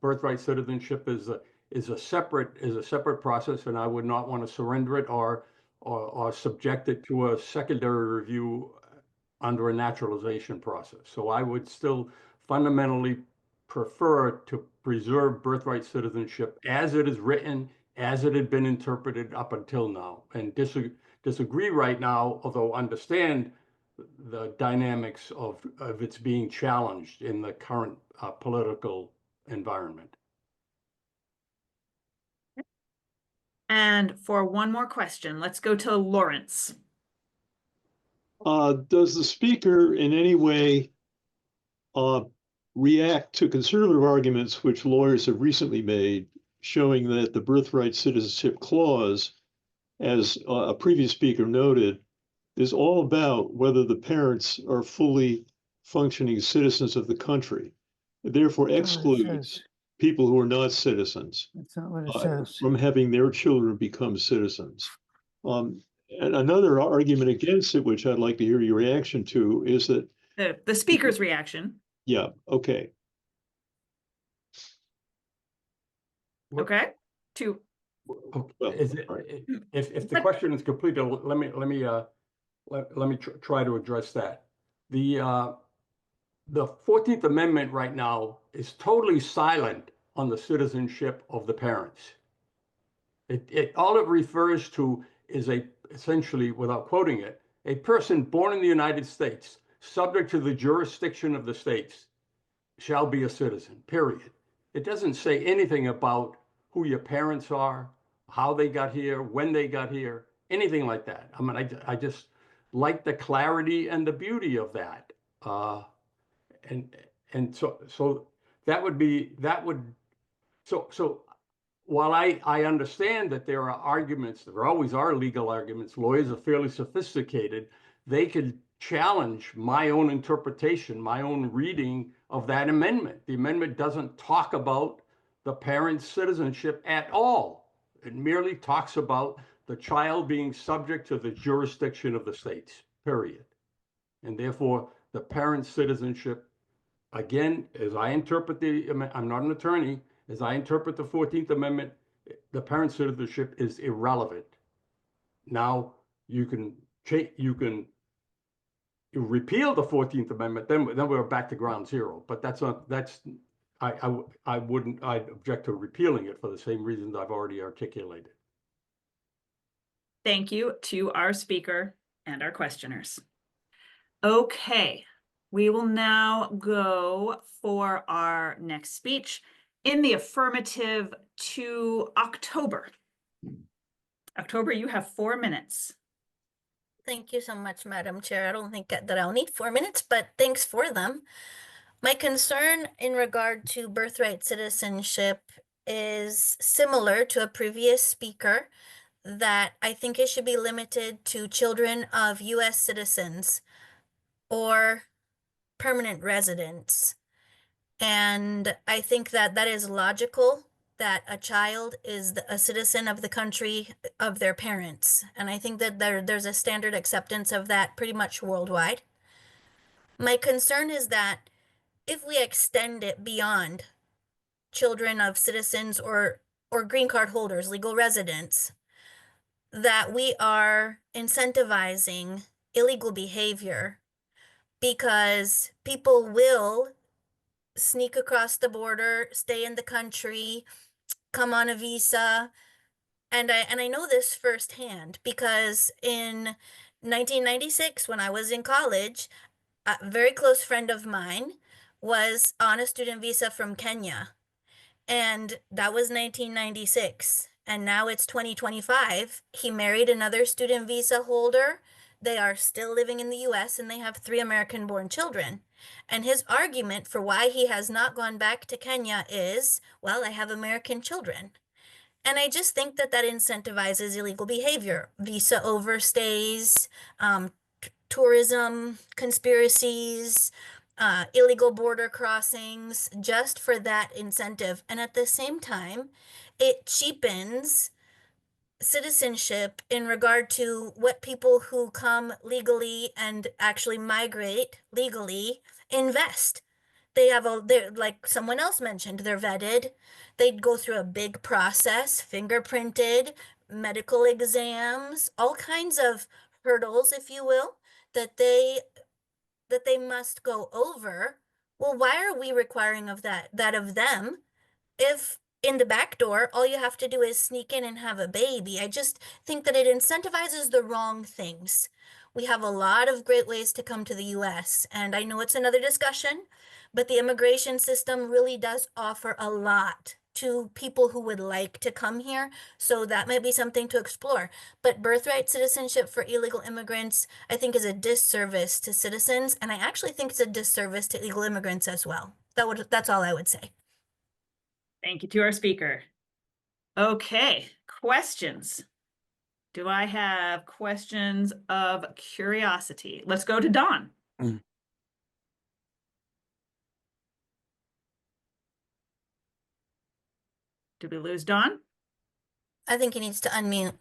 birthright citizenship is a separate process, and I would not want to surrender it or subject it to a secondary review under a naturalization process. So I would still fundamentally prefer to preserve birthright citizenship as it is written, as it had been interpreted up until now, and disagree right now, although understand the dynamics of its being challenged in the current political environment. And for one more question, let's go to Lawrence. Does the speaker in any way react to conservative arguments which lawyers have recently made, showing that the birthright citizenship clause, as a previous speaker noted, is all about whether the parents are fully functioning citizens of the country, therefore excludes people who are not citizens from having their children become citizens. And another argument against it, which I'd like to hear your reaction to, is that the speaker's reaction. Yeah, okay. Okay. Well, Is it, right. if the question is completed, let me try to address that. The 14th Amendment right now is totally silent on the citizenship of the parents. All it refers to is essentially, without quoting it, a person born in the United States, subject to the jurisdiction of the states, shall be a citizen, period. It doesn't say anything about who your parents are, how they got here, when they got here, anything like that. I mean, I just like the clarity and the beauty of that. And so that would so while I understand that there are arguments, there always are legal arguments, lawyers are fairly sophisticated, they could challenge my own interpretation, my own reading of that amendment. The amendment doesn't talk about the parent's citizenship at all. It merely talks about the child being subject to the jurisdiction of the states, period. And therefore, the parent's citizenship, again, as I interpret I'm not an attorney, as I interpret the 14th Amendment, the parent citizenship is irrelevant. Now you can repeal the 14th Amendment, then we're back to ground zero. But I'd object to repealing it for the same reasons I've already articulated. Thank you to our speaker and our questioners. Okay, we will now go for our next speech in the affirmative to October. October, you have 4 minutes. Thank you so much, Madam Chair. I don't think that I'll need 4 minutes, but thanks for them. My concern in regard to birthright citizenship is similar to a previous speaker, that I think it should be limited to children of U.S. citizens or permanent residents. And I think that that is logical, that a child is a citizen of the country of their parents. And I think that there's a standard acceptance of that pretty much worldwide. My concern is that if we extend it beyond children of citizens or green card holders, legal residents, that we are incentivizing illegal behavior, because people will sneak across the border, stay in the country, come on a visa. And I know this firsthand because in 1996, when I was in college, a very close friend of mine was on a student visa from Kenya. And that was 1996. And now it's 2025. He married another student visa holder. They are still living in the US and they have 3 American-born children. And his argument for why he has not gone back to Kenya is, well, I have American children. And I just think that that incentivizes illegal behavior, visa overstays, tourism conspiracies, illegal border crossings, just for that incentive. And at the same time, it cheapens citizenship in regard to what people who come legally and actually migrate legally invest. They're like someone else mentioned, they're vetted. They'd go through a big process, fingerprinted, medical exams, all kinds of hurdles, if you will, that they must go over. Well, why are we requiring of that of them, if in the back door all you have to do is sneak in and have a baby? I just think that it incentivizes the wrong things. We have a lot of great ways to come to the US, and I know it's another discussion, but the immigration system really does offer a lot to people who would like to come here. So that might be something to explore. But birthright citizenship for illegal immigrants, I think, is a disservice to citizens. And I actually think it's a disservice to illegal immigrants as well. That's all I would say. Thank you to our speaker. Okay, questions. Do I have questions of curiosity? Let's go to Dawn. Did we lose Dawn? I think he needs to unmute.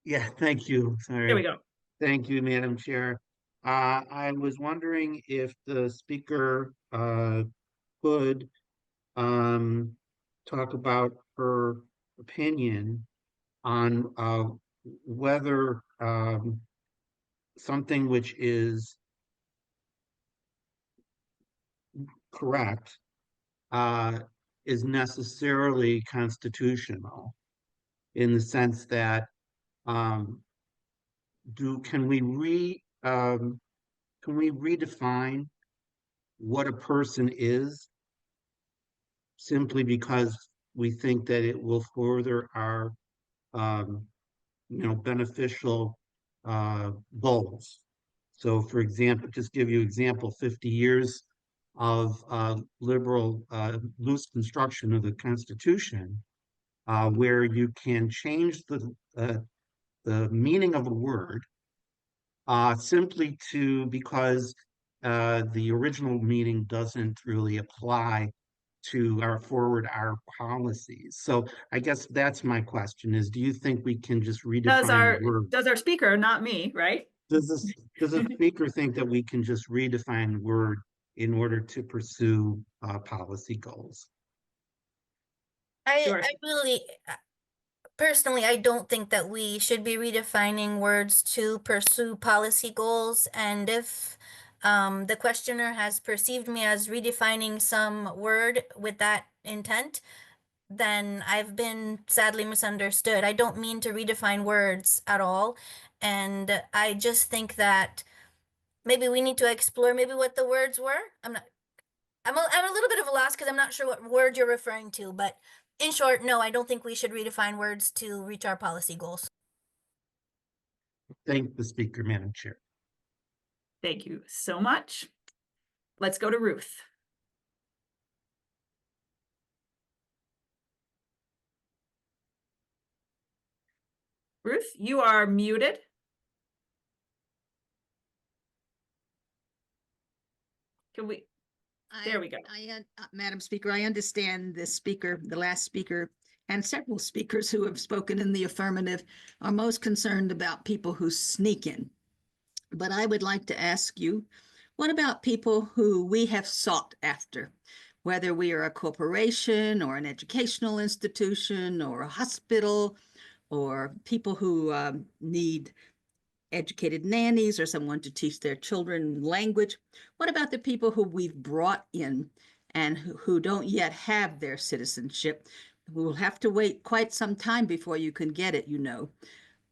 Yeah, thank you. Sorry. There we go. Thank you, Madam Chair. I was wondering if the speaker could talk about her opinion on whether something which is correct is necessarily constitutional, in the sense that can we redefine what a person is simply because we think that it will further our beneficial goals. So for example, just give you example, 50 years of liberal loose construction of the Constitution, where you can change the meaning of a word simply because the original meaning doesn't really apply to our policies. So I guess that's my question is, do you think we can just redefine the word? Does our speaker, not me, right? Does the speaker think that we can just redefine the word in order to pursue policy goals? I really, personally, I don't think that we should be redefining words to pursue policy goals. And if the questioner has perceived me as redefining some word with that intent, then I've been sadly misunderstood. I don't mean to redefine words at all. And I just think that maybe we need to explore maybe what the words were. I'm a little bit of a loss because I'm not sure what word you're referring to, but in short, no, I don't think we should redefine words to reach our policy goals. Thank the speaker, Madam Chair. Thank you so much. Let's go to Ruth. Ruth, you are muted. Can we? There we go. Madam Speaker, I understand the last speaker, and several speakers who have spoken in the affirmative are most concerned about people who sneak in. But I would like to ask you, what about people who we have sought after, whether we are a corporation or an educational institution or a hospital, or people who need educated nannies or someone to teach their children language? What about the people who we've brought in and who don't yet have their citizenship? We will have to wait quite some time before you can get it,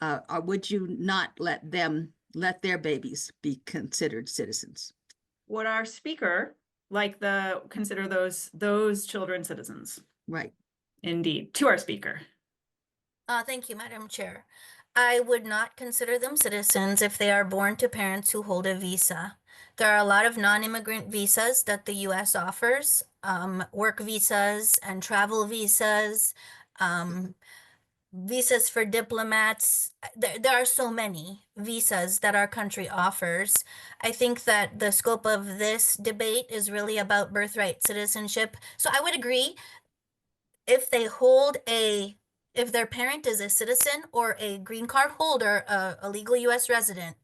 or would you not let their babies be considered citizens? Would our speaker consider those children citizens? Right. Indeed. To our speaker. Thank you, Madam Chair. I would not consider them citizens if they are born to parents who hold a visa. There are a lot of non-immigrant visas that the U.S. offers, work visas and travel visas, visas for diplomats. There are so many visas that our country offers. I think that the scope of this debate is really about birthright citizenship. So I would agree if their parent is a citizen or a green card holder, a legal U.S. resident,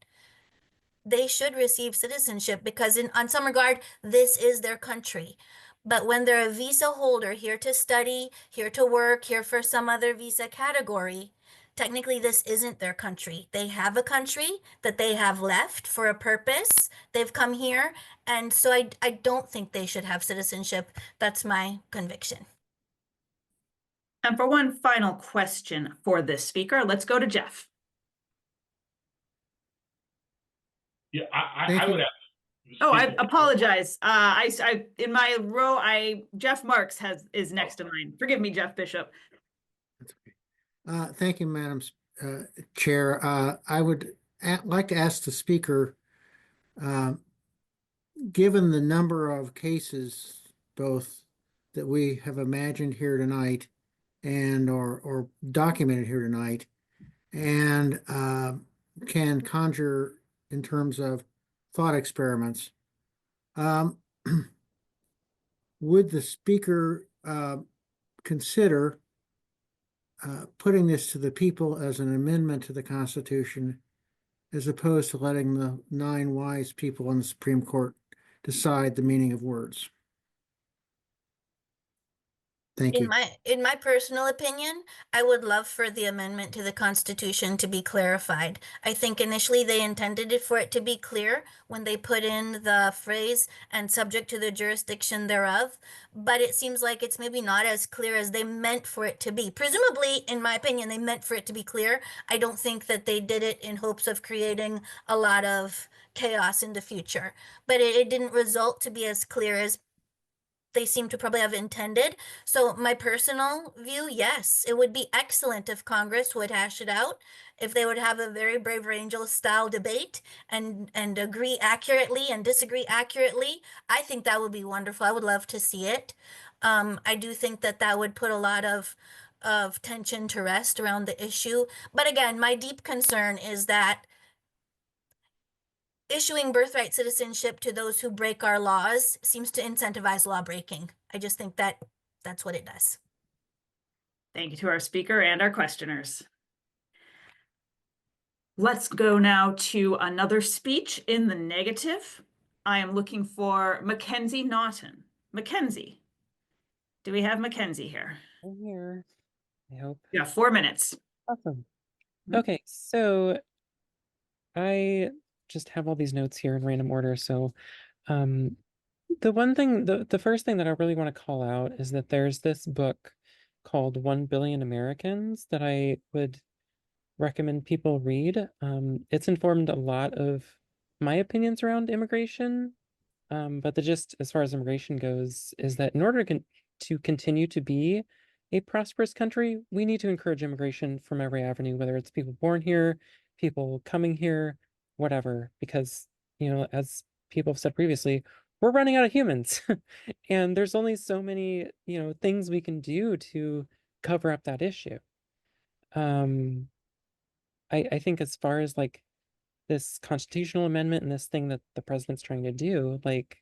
they should receive citizenship because on some regard, this is their country. But when they're a visa holder here to study, here to work, here for some other visa category, technically this isn't their country. They have a country that they have left for a purpose. They've come here. And so I don't think they should have citizenship. That's my conviction. And for one final question for this speaker, let's go to Jeff. Yeah, I would have. Oh, I apologize. I in my row, Jeff Marks is next to mine. Forgive me, Jeff Bishop. Thank you, Madam Chair. I would like to ask the speaker, given the number of cases, both that we have imagined here tonight and or documented here tonight, and can conjure in terms of thought experiments, would the speaker consider putting this to the people as an amendment to the Constitution, as opposed to letting the 9 wise people in the Supreme Court decide the meaning of words? Thank you. In my personal opinion, I would love for the amendment to the Constitution to be clarified. I think initially they intended it for it to be clear when they put in the phrase "and subject to the jurisdiction thereof," but it seems like it's maybe not as clear as they meant for it to be. Presumably, in my opinion, they meant for it to be clear. I don't think that they did it in hopes of creating a lot of chaos in the future, but it didn't result to be as clear as they seem to probably have intended. So my personal view, yes, it would be excellent if Congress would hash it out, if they would have a very Brave Angel style debate and agree accurately and disagree accurately. I think that would be wonderful. I would love to see it. I do think that that would put a lot of tension to rest around the issue. But again, my deep concern is that issuing birthright citizenship to those who break our laws seems to incentivize law breaking. I just think that that's what it does. Thank you to our speaker and our questioners. Let's go now to another speech in the negative. I am looking for Mackenzie Naughton. Mackenzie, do we have Mackenzie here? I'm here. I hope. Yeah, 4 minutes. Awesome. Okay, so I just have all these notes here in random order. So the first thing that I really want to call out is that there's this book called 1 Billion Americans that I would recommend people read. It's informed a lot of my opinions around immigration. But the gist, as far as immigration goes, is that in order to continue to be a prosperous country, we need to encourage immigration from every avenue, whether it's people born here, people coming here, whatever, because, as people have said previously, we're running out of humans. And there's only so many, things we can do to cover up that issue. I think as far as like this constitutional amendment and this thing that the president's trying to do, like,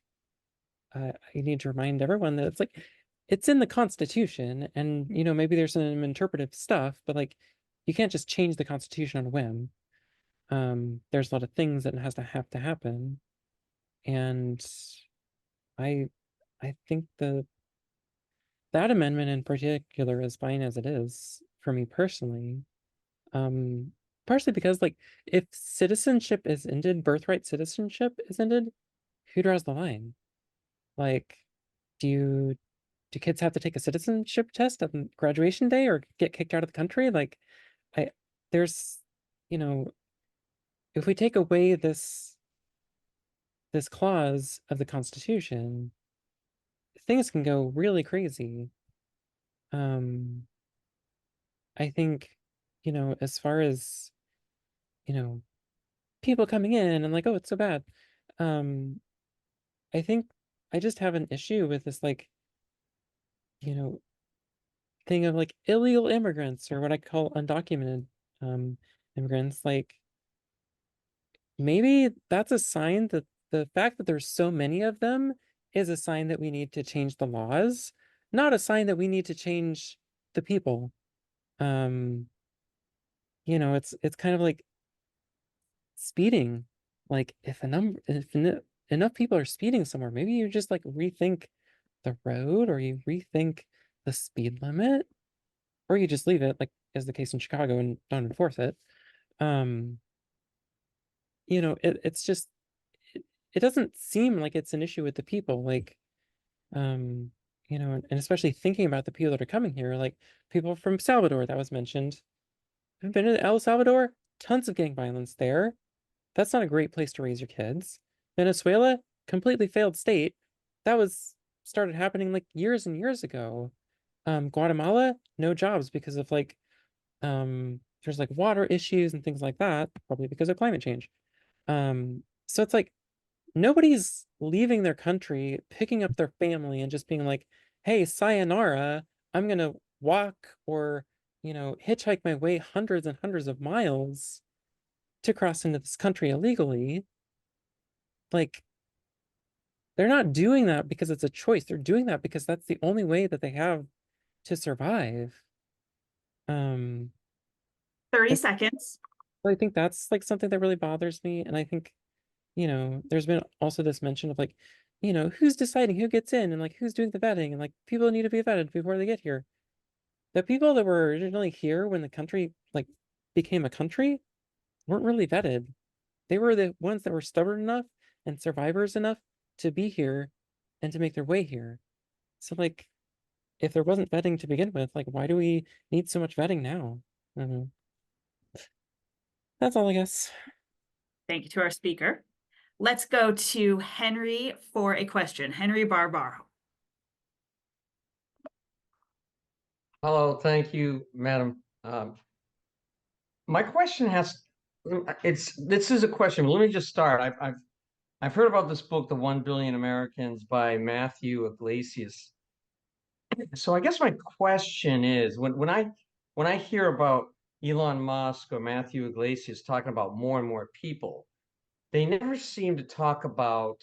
I need to remind everyone that it's in the Constitution, and maybe there's some interpretive stuff, but like you can't just change the Constitution on a whim. There's a lot of things that have to happen, and I think that amendment in particular is fine as it is for me personally. Partially because like if citizenship is ended, birthright citizenship is ended, who draws the line? Like, do kids have to take a citizenship test on graduation day or get kicked out of the country? Like, there's, if we take away this clause of the Constitution, things can go really crazy. I think, as far as, people coming in and like, oh, it's so bad. I think I just have an issue with this, like, thing of like illegal immigrants or what I call undocumented immigrants. Like, maybe that's a sign that the fact that there's so many of them is a sign that we need to change the laws, not a sign that we need to change the people. It's kind of like speeding. Like if enough people are speeding somewhere, maybe you just like rethink the road, or you rethink the speed limit, or you just leave it, like is the case in Chicago, and don't enforce it. It's just it doesn't seem like it's an issue with the people, like, and especially thinking about the people that are coming here, like people from Salvador that was mentioned. I've been to El Salvador, tons of gang violence there. That's not a great place to raise your kids. Venezuela, completely failed state. That was started happening like years and years ago. Guatemala, no jobs because of like there's like water issues and things like that, probably because of climate change. So it's like nobody's leaving their country, picking up their family and just being like, hey, sayonara, I'm gonna walk or hitchhike my way hundreds and hundreds of miles to cross into this country illegally. Like, they're not doing that because it's a choice. They're doing that because that's the only way that they have to survive. 30 seconds. I think that's like something that really bothers me. And I think, there's been also this mention of like you know, who's deciding who gets in and like who's doing the vetting and like people need to be vetted before they get here. The people that were originally here when the country like became a country weren't really vetted. They were the ones that were stubborn enough and survivors enough to be here and to make their way here. So like if there wasn't vetting to begin with, like why do we need so much vetting now? I don't know. That's all I guess. Thank you to our speaker. Let's go to Henry for a question. Henry Barbaro. Hello, thank you, Madam. My question this is a question. Let me just start. I've heard about this book, The 1 Billion Americans by Matthew Iglesias. So I guess my question is, when I hear about Elon Musk or Matthew Iglesias talking about more and more people, they never seem to talk about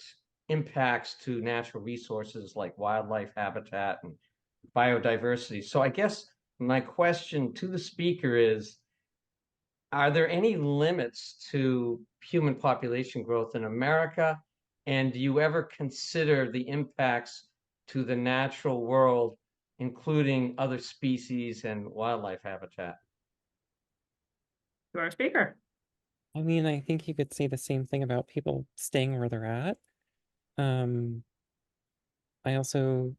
impacts to natural resources like wildlife habitat and biodiversity. So I guess my question to the speaker is, are there any limits to human population growth in America? And do you ever consider the impacts to the natural world, including other species and wildlife habitat? To our speaker. I mean, I think you could say the same thing about people staying where they're at. I also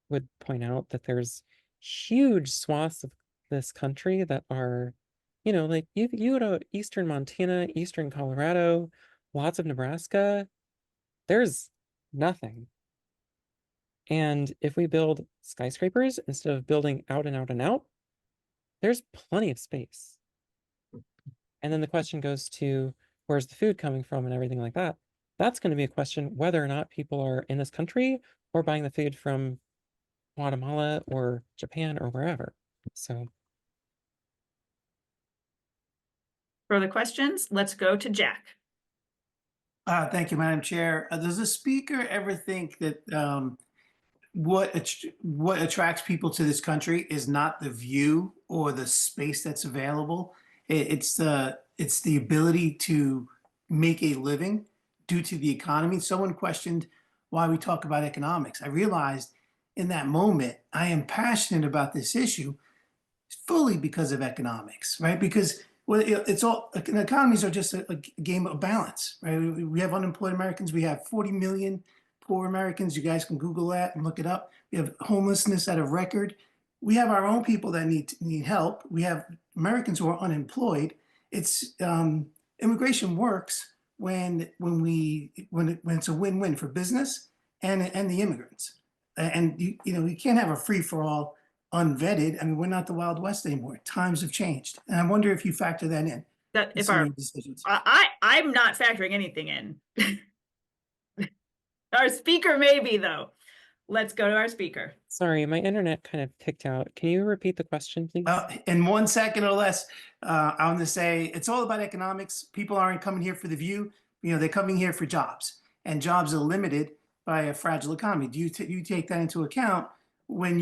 would point out that there's huge swaths of this country that are, you know, like you go to eastern Montana, eastern Colorado, lots of Nebraska, there's nothing. And if we build skyscrapers instead of building out and out and out, there's plenty of space. And then the question goes to where's the food coming from and everything like that. That's going to be a question whether or not people are in this country or buying the food from Guatemala or Japan or wherever. So further questions? Let's go to Jack. Thank you, Madam Chair. Does the speaker ever think that what attracts people to this country is not the view or the space that's available? It's the ability to make a living due to the economy. Someone questioned why we talk about economics. I realized in that moment I am passionate about this issue fully because of economics, right? Because well, it's all economies are just a game of balance, right? We have unemployed Americans. We have 40 million poor Americans. You guys can Google that and look it up. We have homelessness at a record. We have our own people that need help. We have Americans who are unemployed. It's immigration works when it's a win-win for business and the immigrants. And you know we can't have a free for all unvetted. I mean, we're not the Wild West anymore. Times have changed, and I wonder if you factor that in. That if some of our your decisions. I'm not factoring anything in. Our speaker maybe though. Let's go to our speaker. sorry, my internet kind of kicked out. Can you repeat the question, please? In 1 second or less, I'm going to say it's all about economics. People aren't coming here for the view. You know, they're coming here for jobs, and jobs are limited by a fragile economy. Do you take that into account when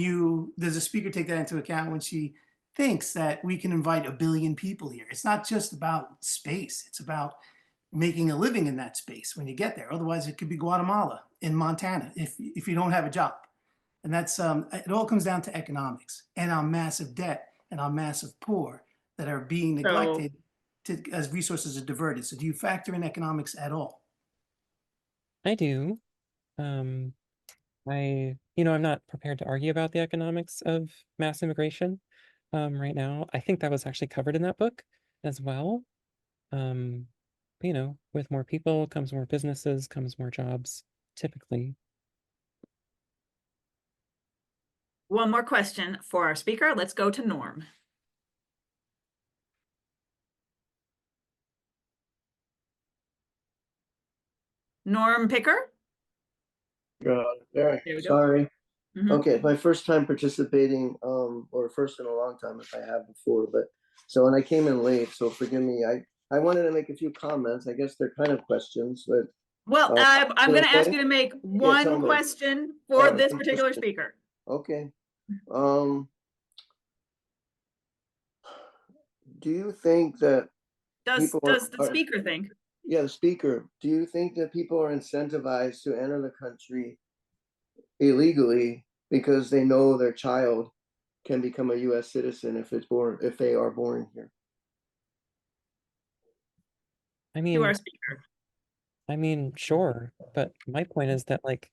does a speaker take that into account when she thinks that we can invite 1 billion people here? It's not just about space. It's about making a living in that space when you get there. Otherwise, it could be Guatemala in Montana if you don't have a job. And that's it all comes down to economics and our massive debt and our massive poor that are being neglected as resources are diverted. So do you factor in economics at all? I do. I'm not prepared to argue about the economics of mass immigration right now. I think that was actually covered in that book as well. But, with more people comes more businesses, comes more jobs, typically. One more question for our speaker. Let's go to Norm. Norm Picker? There we go. sorry. Mhm. Okay, my first time participating, or first in a long time if I have before, but so and I came in late, so forgive me. I wanted to make a few comments. I guess they're kind of questions, but Well, I'm going to ask you to make tell one me. question for this particular question. speaker. Okay. Do you think that Does people the speaker think? yeah, the speaker, do you think that people are incentivized to enter the country illegally because they know their child can become a U.S. citizen if they are born here? I To our mean, speaker. sure, but my point is that like,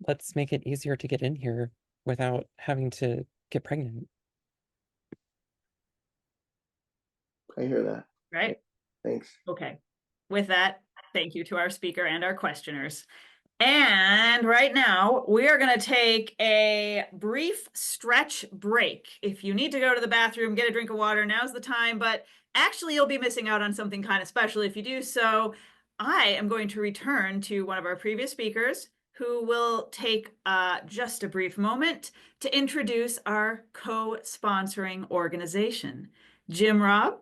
let's make it easier to get in here without having to get pregnant. I hear that. Right? Thanks. Okay. With that, thank you to our speaker and our questioners. And right now, we are going to take a brief stretch break. If you need to go to the bathroom, get a drink of water, now's the time. But actually, you'll be missing out on something kind of special if you do so. I am going to return to one of our previous speakers who will take just a brief moment to introduce our co-sponsoring organization. Jim Robb,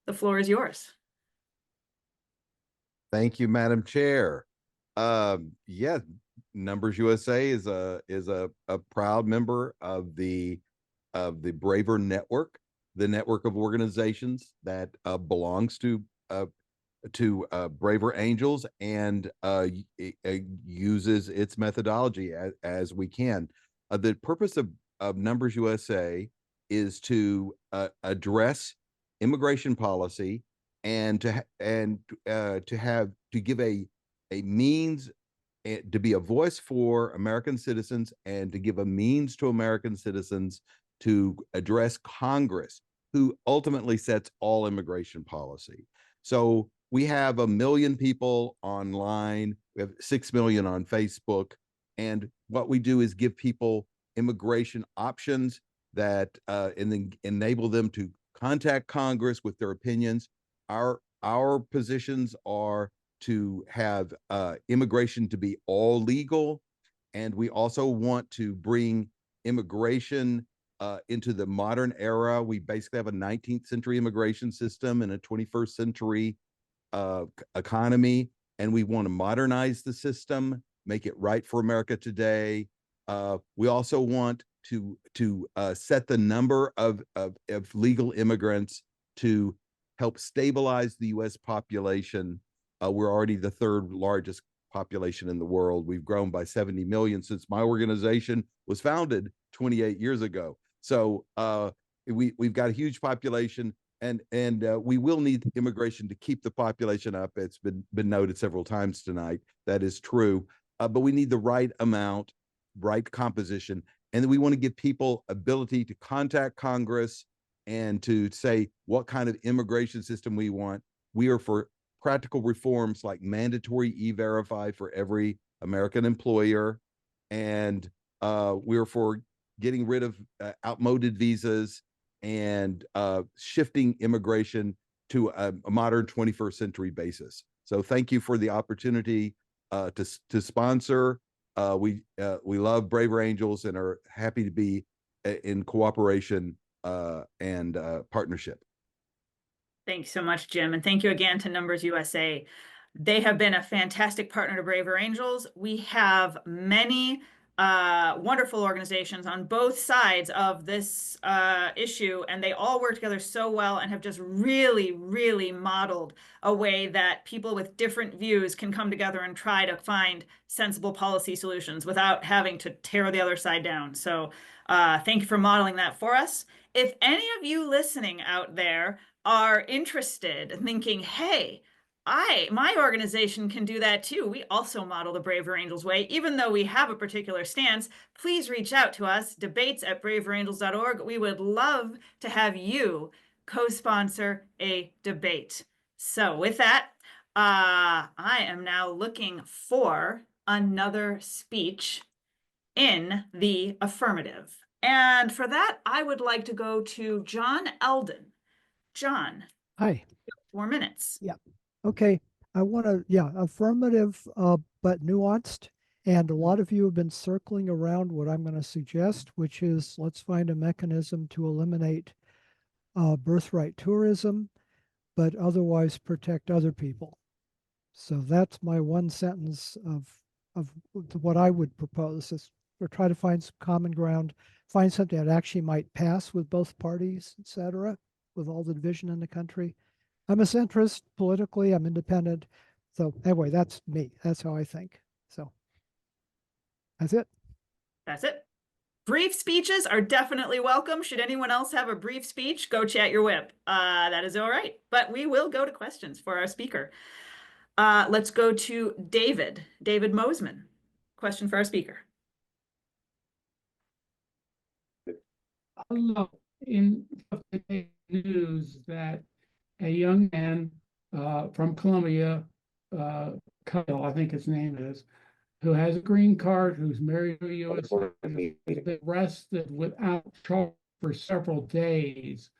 the floor is yours. Thank you, Madam Chair. Yeah, Numbers USA is a proud member of the Braver Network, the network of organizations that belongs to Braver Angels, and it uses its methodology as we can. The purpose of Numbers USA is to address immigration policy and to give a means to be a voice for American citizens and to give a means to American citizens to address Congress, who ultimately sets all immigration policy. So we have 1 million people online. We have 6 million on Facebook. And what we do is give people immigration options that and then enable them to contact Congress with their opinions. Our positions are to have immigration to be all legal, and we also want to bring immigration into the modern era. We basically have a 19th century immigration system and a 21st century economy, and we want to modernize the system, make it right for America today. We also want to set the number of legal immigrants to help stabilize the U.S. population. We're already the 3rd largest population in the world. We've grown by 70 million since my organization was founded 28 years ago. So we've got a huge population, and we will need immigration to keep the population up. It's been noted several times tonight. That is true, but we need the right amount, right composition, and we want to give people ability to contact Congress and to say what kind of immigration system we want. We are for practical reforms like mandatory e-verify for every American employer, and we're for getting rid of outmoded visas and shifting immigration to a modern 21st century basis. So thank you for the opportunity to sponsor. We love Braver Angels and are happy to be in cooperation and partnership. Thanks so much, Jim. And thank you again to Numbers USA. They have been a fantastic partner to Braver Angels. We have many wonderful organizations on both sides of this issue, and they all work together so well and have just really, really modeled a way that people with different views can come together and try to find sensible policy solutions without having to tear the other side down. So thank you for modeling that for us. If any of you listening out there are interested in thinking, hey, my organization can do that too. We also model the Braver Angels way, even though we have a particular stance. Please reach out to us, debates@braverangels.org. We would love to have you co-sponsor a debate. So with that, I am now looking for another speech in the affirmative. And for that, I would like to go to John Eldon. John. Hi. 4 minutes. Yeah. Okay. I want to, affirmative, but nuanced. And a lot of you have been circling around what I'm going to suggest, which is let's find a mechanism to eliminate birthright tourism, but otherwise protect other people. So that's my one sentence of what I would propose is or try to find some common ground, find something that actually might pass with both parties, et cetera, with all the division in the country. I'm a centrist politically. I'm independent. So anyway, that's me. That's how I think. So that's it. That's it. Brief speeches are definitely welcome. Should anyone else have a brief speech, go chat your whip. That is all right. But we will go to questions for our speaker. Let's go to David Mosman. Question for our speaker. Hello. In the news that a young man from Colombia, Kyle, I think his name is, who has a green card, who's married to a U.S. citizen, was arrested without charge for several days.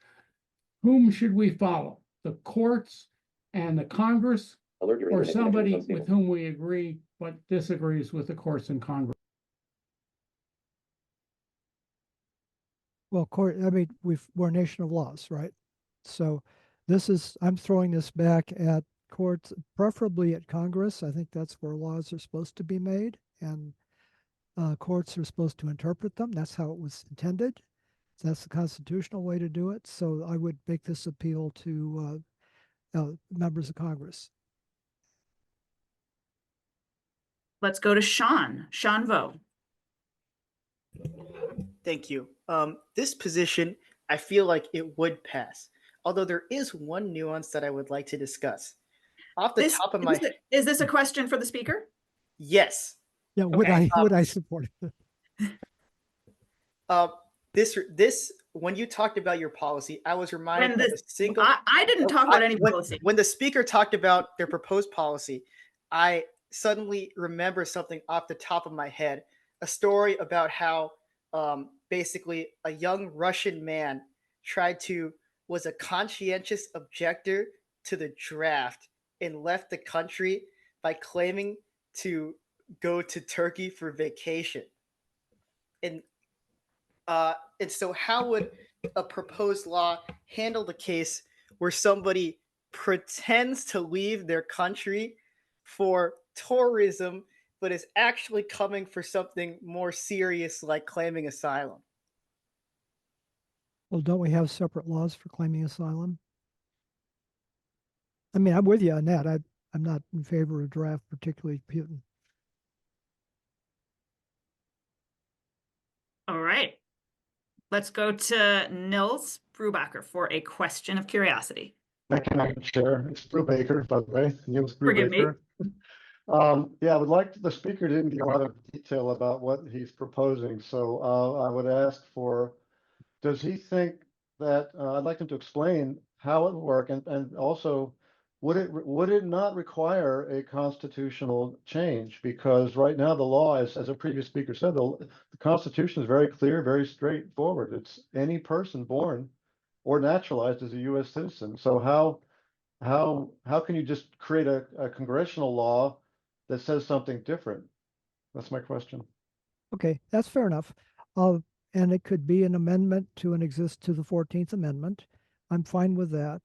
Whom should we follow? The courts and the Congress, or somebody with whom we agree but disagrees with the courts and Congress? Well, court, I mean, we're a nation of laws, right? So I'm throwing this back at courts, preferably at Congress. I think that's where laws are supposed to be made, and courts are supposed to interpret them. That's how it was intended. That's the constitutional way to do it. So I would make this appeal to members of Congress. Let's go to Sean Vo. Thank you. This position, I feel like it would pass. Although there is one nuance that I would like to discuss. Off the top of my head. Is this a question for the speaker? Yes. Yeah, would I support it? This when you talked about your policy, I was reminded of a single. I didn't talk about any policy. When the speaker talked about their proposed policy, I suddenly remember something off the top of my head. A story about how basically a young Russian man was a conscientious objector to the draft and left the country by claiming to go to Turkey for vacation. And so how would a proposed law handle the case where somebody pretends to leave their country for tourism, but is actually coming for something more serious like claiming asylum? Well, don't we have separate laws for claiming asylum? I mean, I'm with you on that. I'm not in favor of draft, particularly Putin. All right. Let's go to Nils Brubacher for a question of curiosity. Thank you, Madam Chair. It's Brubaker, by the way, Nils Forgive me. Brubaker. Yeah, I would like the speaker didn't give a lot of detail about what he's proposing. So I would ask does he think that, I'd like him to explain how it would work, and also would it not require a constitutional change? Because right now the law is, as a previous speaker said, the Constitution is very clear, very straightforward. It's any person born or naturalized as a U.S. citizen. So how can you just create a congressional law that says something different? That's my question. Okay, that's fair enough. And it could be an amendment to the 14th Amendment. I'm fine with that.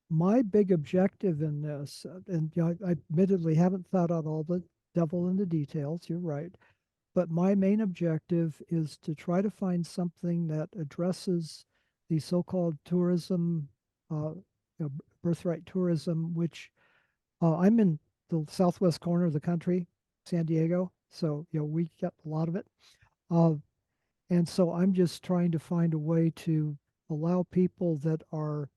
My big objective in this, and I admittedly haven't thought out all the devil in the details, you're right, but my main objective is to try to find something that addresses the so-called tourism, birthright tourism, which I'm in the southwest corner of the country, San Diego, so we get a lot of it. And so I'm just trying to find a way to allow people that are,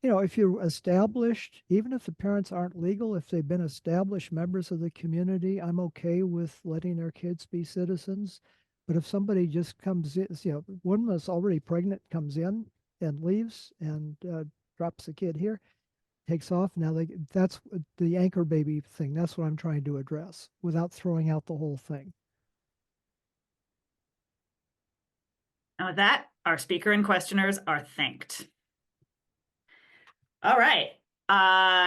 if you're established, even if the parents aren't legal, if they've been established members of the community, I'm okay with letting their kids be citizens. But if somebody just comes in, one that's already pregnant comes in and leaves and drops the kid here, takes off, that's the anchor baby thing. That's what I'm trying to address without throwing out the whole thing. And with that, our speaker and questioners are thanked. All right.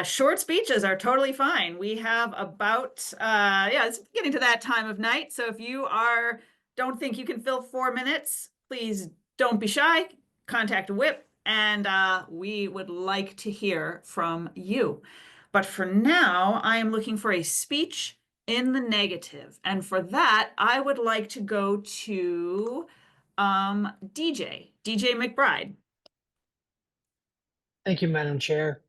Short speeches are totally fine. We have about, it's getting to that time of night. So if you don't think you can fill 4 minutes, please don't be shy. Contact a whip, and we would like to hear from you. But for now, I am looking for a speech in the negative. And for that, I would like to go to DJ McBride. Thank you, Madam Chair.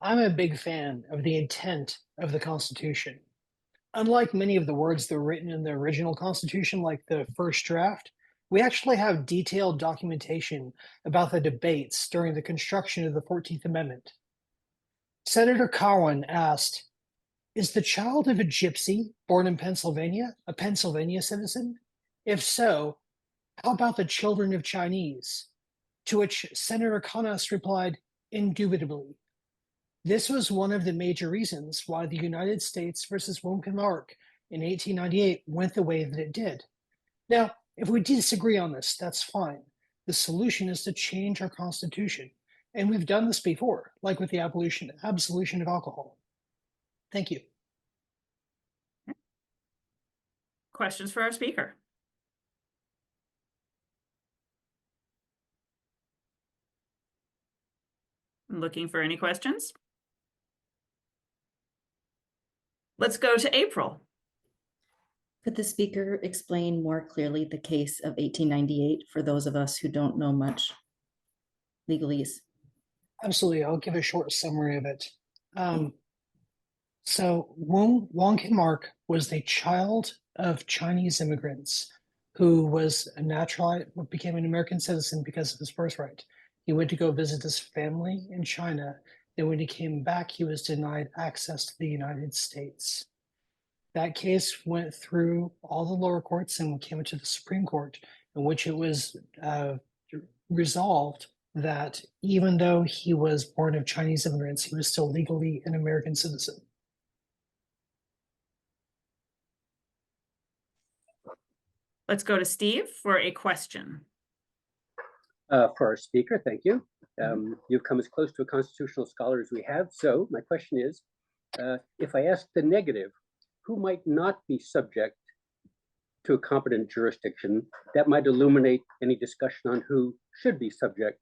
I'm a big fan of the intent of the Constitution. Unlike many of the words that were written in the original Constitution, like the first draft, we actually have detailed documentation about the debates during the construction of the 14th Amendment. Senator Cowan asked, "Is the child of a gypsy born in Pennsylvania a Pennsylvania citizen? If so, how about the children of Chinese?" To which Senator Conness replied, "Indubitably." This was one of the major reasons why the United States versus Woonkin in 1898 went the way that it did. Now, if we disagree on this, that's fine. The solution is to change our Constitution. And we've done this before, like with the absolution of alcohol. Thank you. Questions for our speaker? I'm looking for any questions. Let's go to April. Could the speaker explain more clearly the case of 1898 for those of us who don't know much legalese? Absolutely. I'll give a short summary of it. So Wong Kim Ark was the child of Chinese immigrants who was a naturalized, became an American citizen because of his birthright. He went to go visit his family in China. Then when he came back, he was denied access to the United States. That case went through all the lower courts and came into the Supreme Court, in which it was resolved that even though he was born of Chinese immigrants, he was still legally an American citizen. Let's go to Steve for a question. For our speaker, thank you. You've come as close to a constitutional scholar as we have. So my question is, if I ask the negative, who might not be subject to a competent jurisdiction, that might illuminate any discussion on who should be subject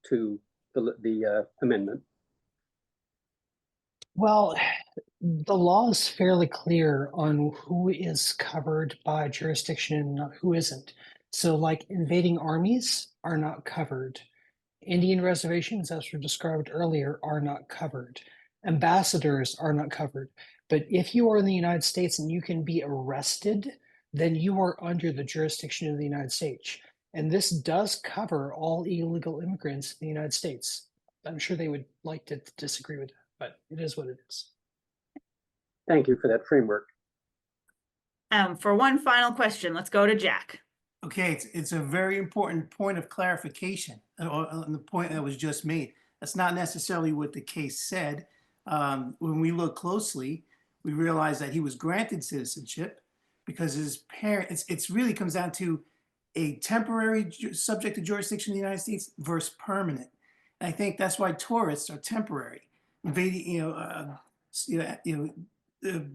to the amendment? Well, the law is fairly clear on who is covered by jurisdiction and who isn't. So like invading armies are not covered. Indian reservations, as were described earlier, are not covered. Ambassadors are not covered. But if you are in the United States and you can be arrested, then you are under the jurisdiction of the United States. And this does cover all illegal immigrants in the United States. I'm sure they would like to disagree with that, but it is what it is. Thank you for that framework. For one final question, let's go to Jack. Okay, it's a very important point of clarification on the point that was just made. That's not necessarily what the case said. When we look closely, we realize that he was granted citizenship because his parents, it really comes down to a temporary subject to jurisdiction in the United States versus permanent. And I think that's why tourists are temporary. Invading,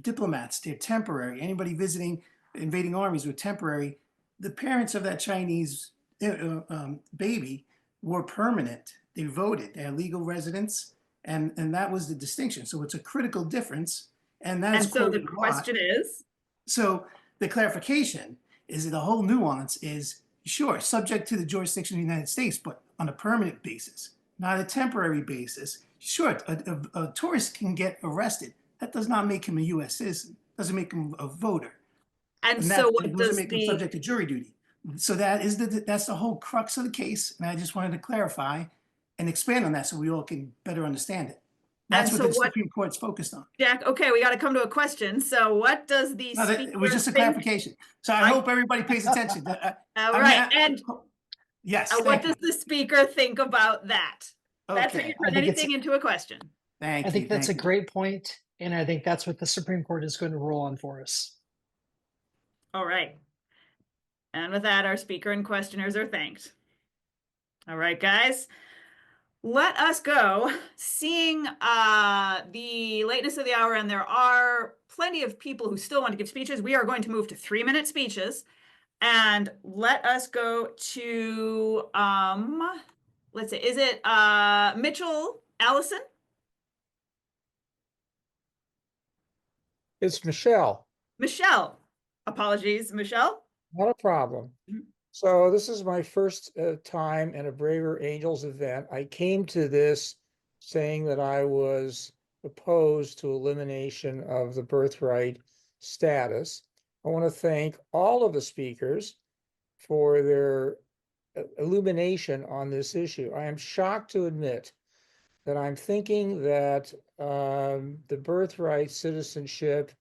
diplomats, they're temporary. Anybody visiting invading armies were temporary. The parents of that Chinese baby were permanent. They voted. They had legal residence, and that was the distinction. So it's a critical difference, and that's and so the question is. So the clarification is that the whole nuance is sure subject to the jurisdiction of the United States, but on a permanent basis, not a temporary basis. Sure, a tourist can get arrested. That does not make him a U.S. citizen. Doesn't make him a voter. And so what it doesn't make him subject to jury duty. So that's the whole crux of the case. And I just wanted to clarify and expand on that so we all can better understand it. That's what the Supreme Court's focused on. Jack, okay, we got to come to a question. So what does the speaker it was just a think? clarification. So I hope everybody pays attention. All right. And yes, what does the speaker think about that? Okay. That's how you turn anything into a question. I think that's a great point, and I think that's what the Supreme Court is going to rule on for us. All right. And with that, our speaker and questioners are thanked. All right, guys. Let us go. Seeing the lateness of the hour, and there are plenty of people who still want to give speeches, we are going to move to 3-minute speeches. And let us go to, let's see, is it Mitchell Allison? It's Michelle. Michelle. Apologies, Michelle. Not a problem. So this is my first time in a Braver Angels event. I came to this saying that I was opposed to elimination of the birthright status. I want to thank all of the speakers for their illumination on this issue. I am shocked to admit that I'm thinking that the birthright citizenship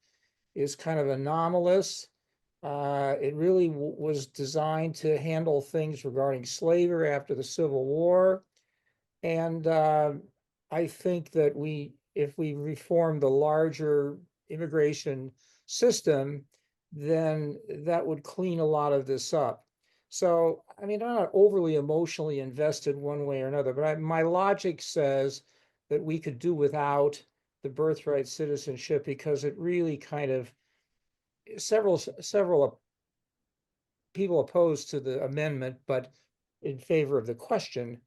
is kind of anomalous. It really was designed to handle things regarding slavery after the Civil War. And I think that if we reform the larger immigration system, then that would clean a lot of this up. So, I mean, I'm not overly emotionally invested one way or another, but my logic says that we could do without the birthright citizenship because it really kind of several people opposed to the amendment, but in favor of the question,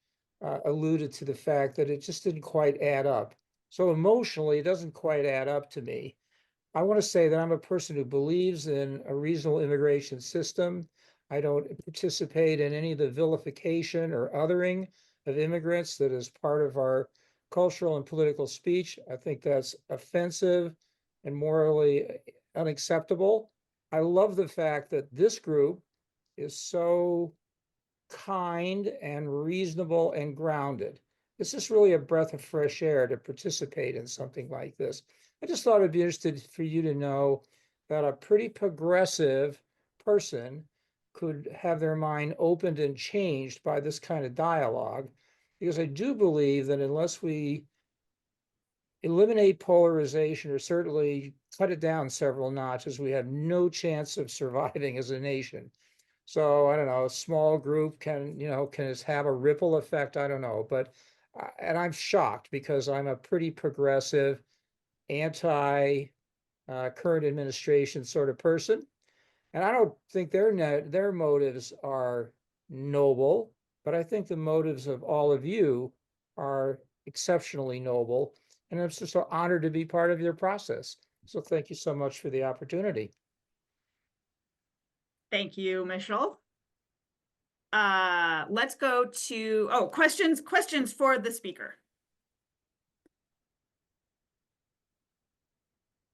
alluded to the fact that it just didn't quite add up. So emotionally, it doesn't quite add up to me. I want to say that I'm a person who believes in a reasonable immigration system. I don't participate in any of the vilification or othering of immigrants that is part of our cultural and political speech. I think that's offensive and morally unacceptable. I love the fact that this group is so kind and reasonable and grounded. It's just really a breath of fresh air to participate in something like this. I just thought it'd be interesting for you to know that a pretty progressive person could have their mind opened and changed by this kind of dialogue, because I do believe that unless we eliminate polarization or certainly cut it down several notches, we have no chance of surviving as a nation. So I don't know, a small group can it have a ripple effect? I don't know, but and I'm shocked because I'm a pretty progressive, anti current administration sort of person, and I don't think their motives are noble, but I think the motives of all of you are exceptionally noble, and I'm just so honored to be part of your process. So thank you so much for the opportunity. Thank you, Michelle. Let's go to questions for the speaker.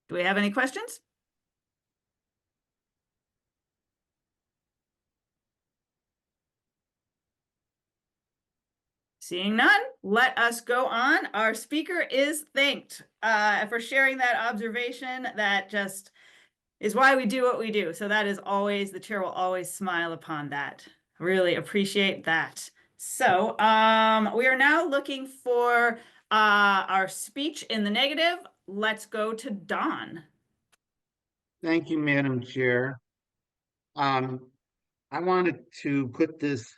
Do we have any questions? Seeing none, let us go on. Our speaker is thanked for sharing that observation. That just is why we do what we do. So that is always, the chair will always smile upon that. Really appreciate that. So we are now looking for our speech in the negative. Let's go to Don. Thank you, Madam Chair. I wanted to put this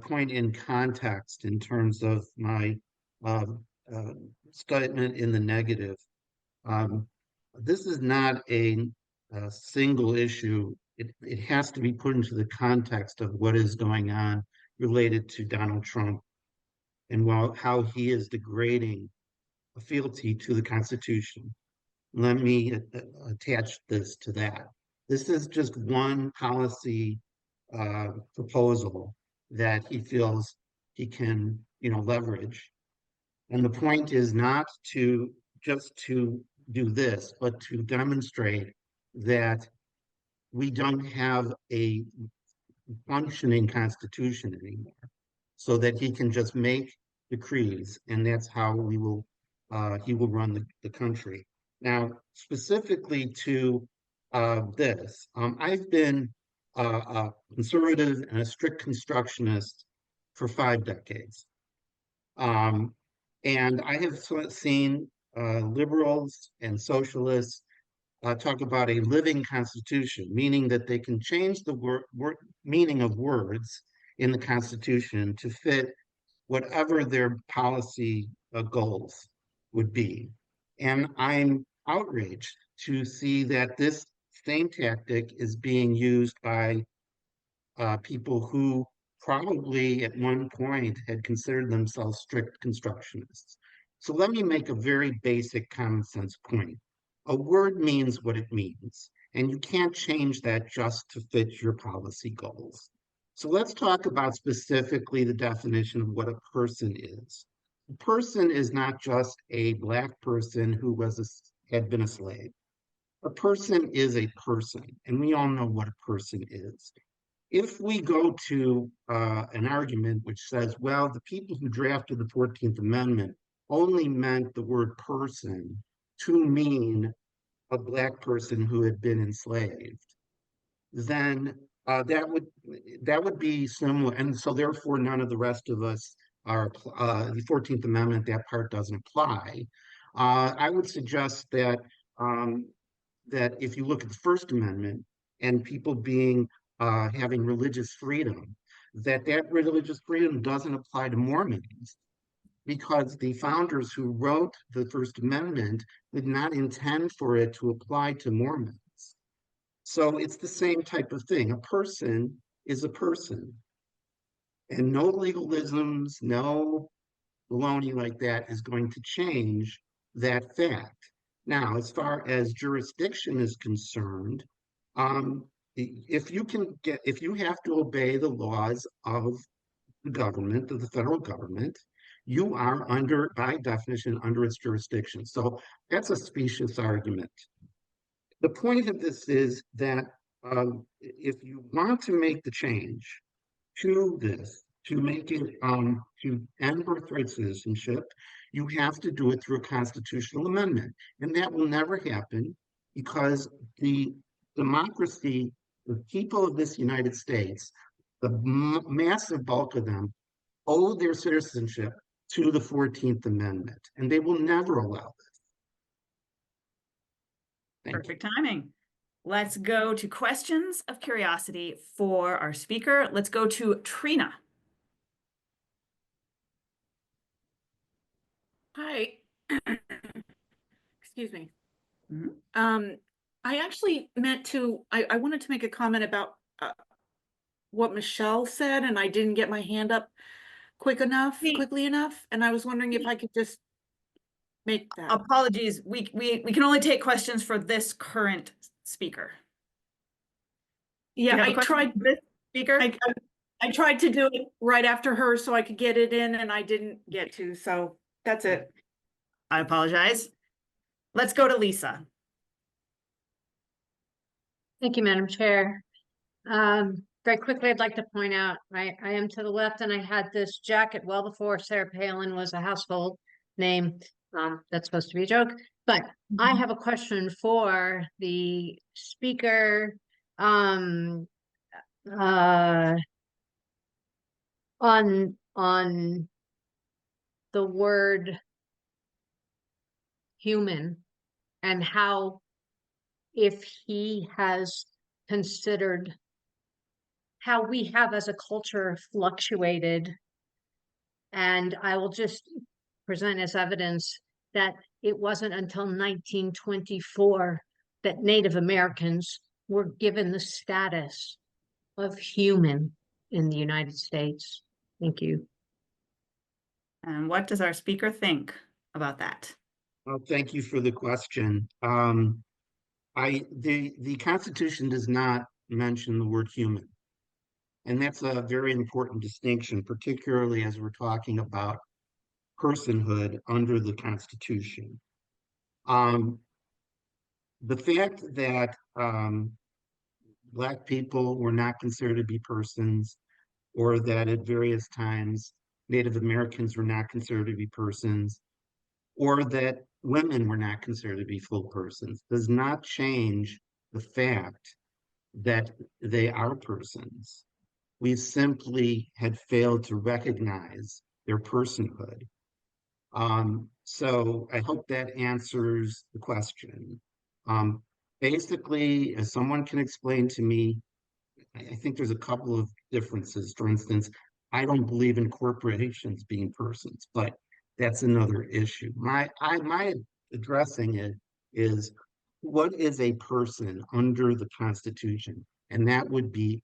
point in context in terms of my statement in the negative. This is not a single issue. It has to be put into the context of what is going on related to Donald Trump and how he is degrading fealty to the Constitution. Let me attach this to that. This is just one policy proposal that he feels he can, leverage. And the point is not just to do this, but to demonstrate that we don't have a functioning constitution anymore, so that he can just make decrees, and that's how he will run the country. Now, specifically to this, I've been a conservative and a strict constructionist for 5 decades. And I have seen liberals and socialists talk about a living constitution, meaning that they can change the meaning of words in the Constitution to fit whatever their policy goals would be. And I'm outraged to see that this same tactic is being used by people who probably at one point had considered themselves strict constructionists. So let me make a very basic common sense point. A word means what it means, and you can't change that just to fit your policy goals. So let's talk about specifically the definition of what a person is. a person is not just a Black person who had been a slave. A person is a person, and we all know what a person is. If we go to an argument which says, well, the people who drafted the 14th Amendment only meant the word person to mean a Black person who had been enslaved, then that would be similar. And so therefore, none of the rest of us are, the 14th Amendment, that part doesn't apply. I would suggest that that if you look at the First Amendment and people having religious freedom, that religious freedom doesn't apply to Mormons, because the founders who wrote the First Amendment did not intend for it to apply to Mormons. So it's the same type of thing. A person is a person, and no legalisms, no baloney like that is going to change that fact. Now, as far as jurisdiction is concerned, if you have to obey the laws of the government, of the federal government, you are by definition, under its jurisdiction. So that's a specious argument. The point of this is that if you want to make the change to this, to make it, to end birthright citizenship, you have to do it through a constitutional amendment. And that will never happen because the democracy, the people of this United States, the massive bulk of them owe their citizenship to the 14th Amendment, and they will never allow this. Perfect timing. Let's go to questions of curiosity for our speaker. Let's go to Trina. Hi. Excuse me. Mm-hmm. I actually I wanted to make a comment about what Michelle said, and I didn't get my hand up quickly enough, and I was wondering if I could just make that. Apologies, we can only take questions for this current speaker. Yeah, I tried this speaker. I tried to do it right after her so I could get it in, and I didn't get to, so that's it. I apologize. Let's go to Lisa. Thank you, Madam Chair. Very quickly, I'd like to point out, I am to the left, and I had this jacket well before Sarah Palin was a household name. That's supposed to be a joke, but I have a question for the speaker. On the word human, and how, if he has considered how we have as a culture fluctuated. And I will just present as evidence that it wasn't until 1924 that Native Americans were given the status of human in the United States. Thank you. And what does our speaker think about that? Well, thank you for the question. The Constitution does not mention the word human. And that's a very important distinction, particularly as we're talking about personhood under the Constitution. The fact that Black people were not considered to be persons, or that at various times Native Americans were not considered to be persons, or that women were not considered to be full persons, does not change the fact that they are persons. We simply had failed to recognize their personhood. So I hope that answers the question. Basically, as someone can explain to me, I think there's a couple of differences. For instance, I don't believe in corporations being persons, but that's another issue. My addressing it is, what is a person under the Constitution? And that would be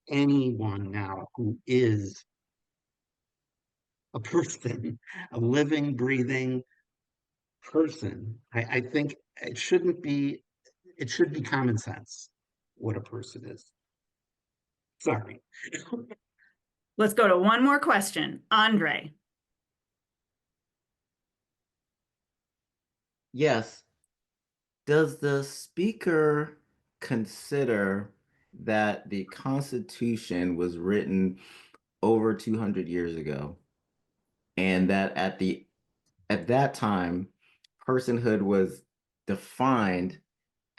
anyone now who is a person, a living, breathing person. I think it should be common sense what a person is. Sorry. Let's go to one more question. Andre. Yes. Does the speaker consider that the Constitution was written over 200 years ago and that at that time personhood was defined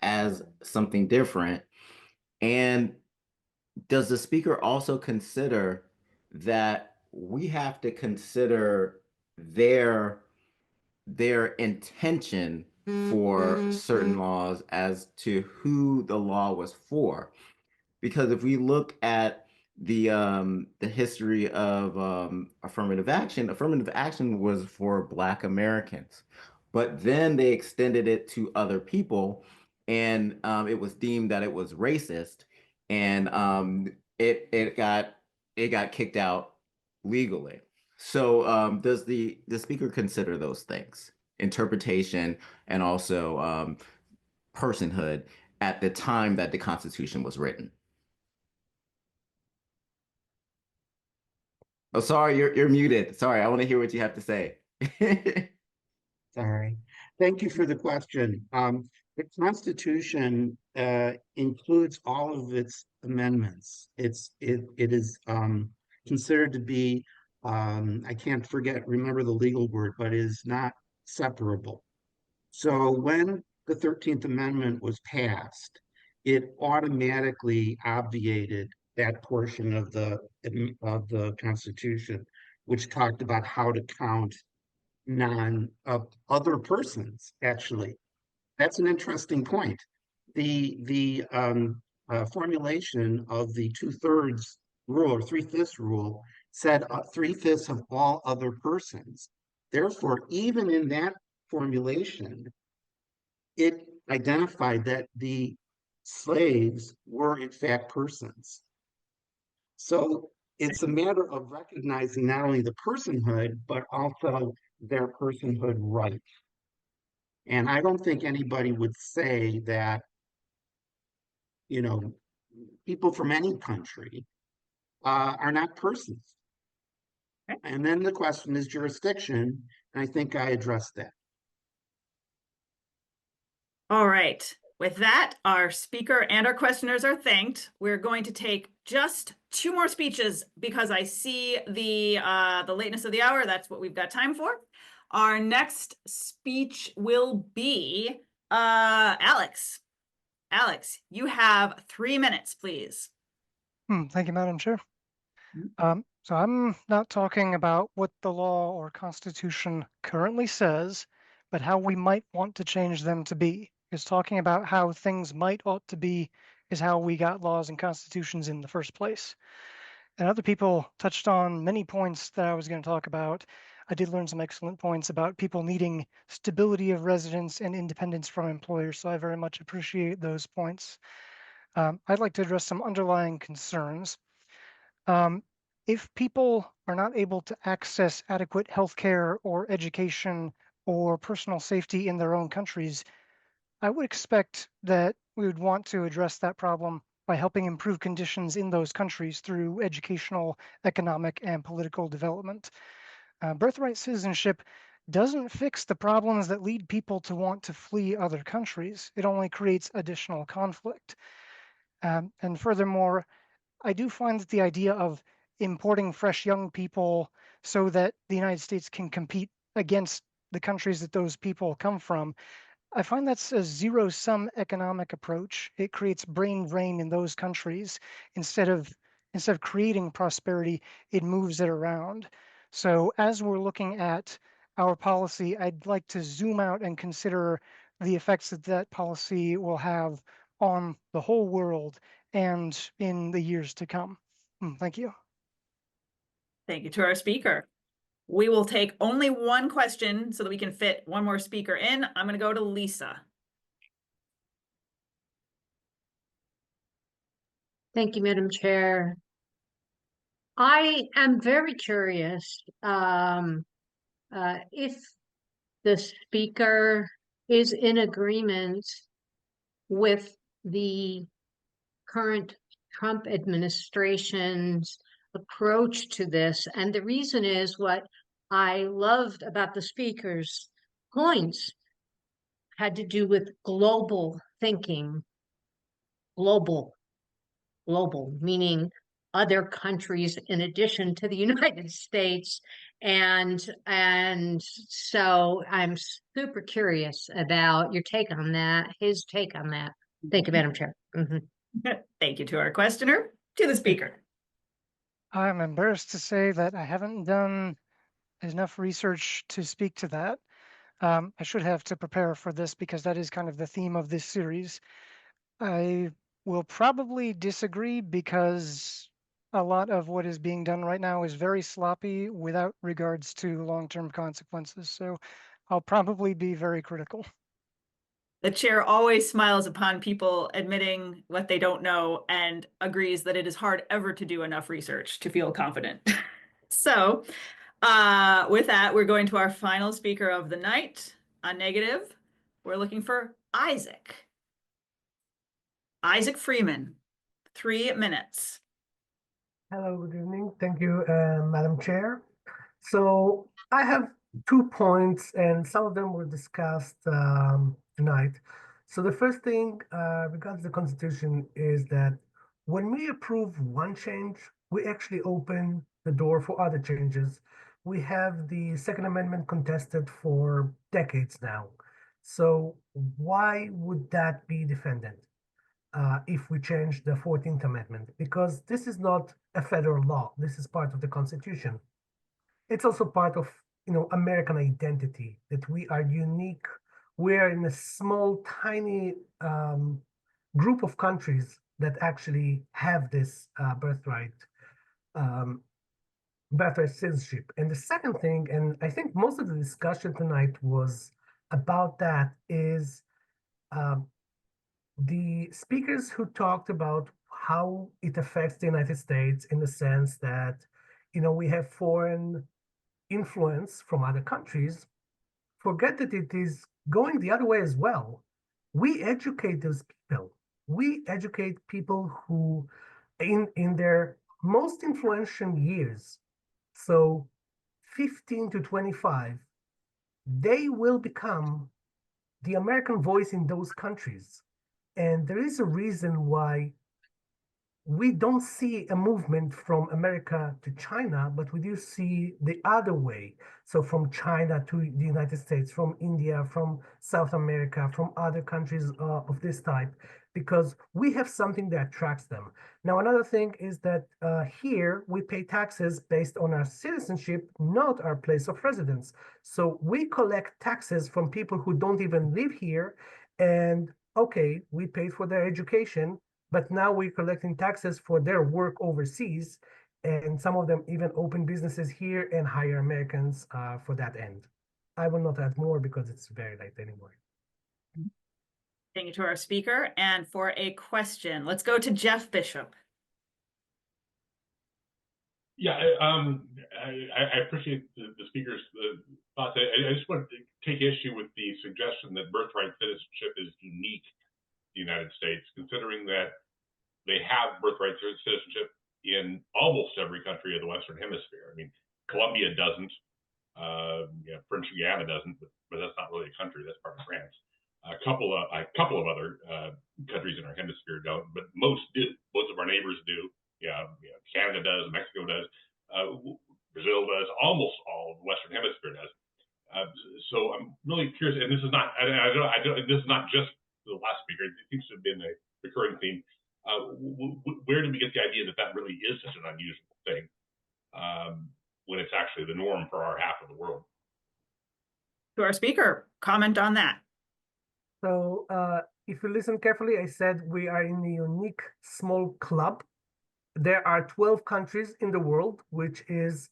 as something different? And does the speaker also consider that we have to consider their their intention for certain laws as to who the law was for? Because if we look at the history of affirmative action was for Black Americans, but then they extended it to other people, and it was deemed that it was racist, and it got kicked out legally. So does the speaker consider those things, interpretation and also personhood, at the time that the Constitution was written? Oh, sorry, you're muted. Sorry, I want to hear what you have to say. Sorry. Thank you for the question. The Constitution includes all of its amendments. It is considered to be, I can't remember the legal word, but it is not separable. So when the 13th Amendment was passed, it automatically obviated that portion of the Constitution, which talked about how to count other persons, actually. That's an interesting point. The formulation of the 2/3 rule or 3/5 rule said 3/5 of all other persons. Therefore, even in that formulation, it identified that the slaves were in fact persons. So it's a matter of recognizing not only the personhood, but also their personhood rights. And I don't think anybody would say that, you know, people from any country are not persons. And then the question is jurisdiction, and I think I addressed that. All right. With that, our speaker and our questioners are thanked. We're going to take just 2 more speeches because I see the lateness of the hour. That's what we've got time for. Our next speech will be Alex. Alex, you have 3 minutes, please. Thank you, Madam Chair. So I'm not talking about what the law or constitution currently says, but how we might want to change them to be. Because talking about how things might ought to be is how we got laws and constitutions in the first place. And other people touched on many points that I was going to talk about. I did learn some excellent points about people needing stability of residence and independence from employers, so I very much appreciate those points. I'd like to address some underlying concerns. If people are not able to access adequate healthcare or education or personal safety in their own countries, I would expect that we would want to address that problem by helping improve conditions in those countries through educational, economic, and political development. Birthright citizenship doesn't fix the problems that lead people to want to flee other countries. It only creates additional conflict. And furthermore, I do find that the idea of importing fresh young people so that the United States can compete against the countries that those people come from, I find that's a zero-sum economic approach. It creates brain drain in those countries. Instead of creating prosperity, it moves it around. So as we're looking at our policy, I'd like to zoom out and consider the effects that that policy will have on the whole world and in the years to come. Thank you. Thank you to our speaker. We will take only 1 question so that we can fit 1 more speaker in. I'm going to go to Lisa. Thank you, Madam Chair. I am very curious if the speaker is in agreement with the current Trump administration's approach to this. And the reason is what I loved about the speaker's points had to do with global thinking. Global, meaning other countries in addition to the United States. And so I'm super curious about your take on that, his take on that. Thank you, Madam Chair. Thank you to our questioner. To the speaker. I'm embarrassed to say that I haven't done enough research to speak to that. I should have to prepare for this because that is kind of the theme of this series. I will probably disagree because a lot of what is being done right now is very sloppy without regards to long-term consequences. So I'll probably be very critical. The chair always smiles upon people admitting what they don't know and agrees that it is hard ever to do enough research to feel confident. So with that, we're going to our final speaker of the night on negative. We're looking for Isaac. Isaac Freeman, 3 minutes. Hello, good evening. Thank you, Madam Chair. So I have 2 points, and some of them were discussed tonight. So the first thing regards the Constitution is that when we approve one change, we actually open the door for other changes. We have the Second Amendment contested for decades now. So why would that be defended? If we change the 14th Amendment, because this is not a federal law. This is part of the Constitution. It's also part of, American identity, that we are unique. We're in a small, tiny group of countries that actually have this birthright citizenship. And the second thing, and I think most of the discussion tonight was about that, is the speakers who talked about how it affects the United States in the sense that, we have foreign influence from other countries, forget that it is going the other way as well. We educate those people. We educate people who, in their most influential years, so 15 to 25, they will become the American voice in those countries. And there is a reason why we don't see a movement from America to China, but we do see the other way. So from China to the United States, from India, from South America, from other countries of this type, because we have something that attracts them. Now, another thing is that here we pay taxes based on our citizenship, not our place of residence. So we collect taxes from people who don't even live here. And okay, we paid for their education, but now we're collecting taxes for their work overseas, and some of them even open businesses here and hire Americans for that end. I will not add more because it's very late anymore. Thank you to our speaker. And for a question, let's go to Jeff Bishop. Yeah, I appreciate the speaker's thoughts. I just want to take issue with the suggestion that birthright citizenship is unique to the United States, considering that they have birthright citizenship in almost every country of the Western Hemisphere. I mean, Colombia doesn't, French Guiana doesn't, but that's not really a country. That's part of France. A couple of other countries in our hemisphere don't, but most do. Most of our neighbors do. Canada does, Mexico does, Brazil does, almost all of the Western Hemisphere does. So I'm really curious, and this is not, this is not just the last speaker. It seems to have been a recurring theme. Where did we get the idea that that really is such an unusual thing when it's actually the norm for our half of the world? To our speaker, comment on that. So if you listen carefully, I said we are in a unique small club. There are 12 countries in the world, which is,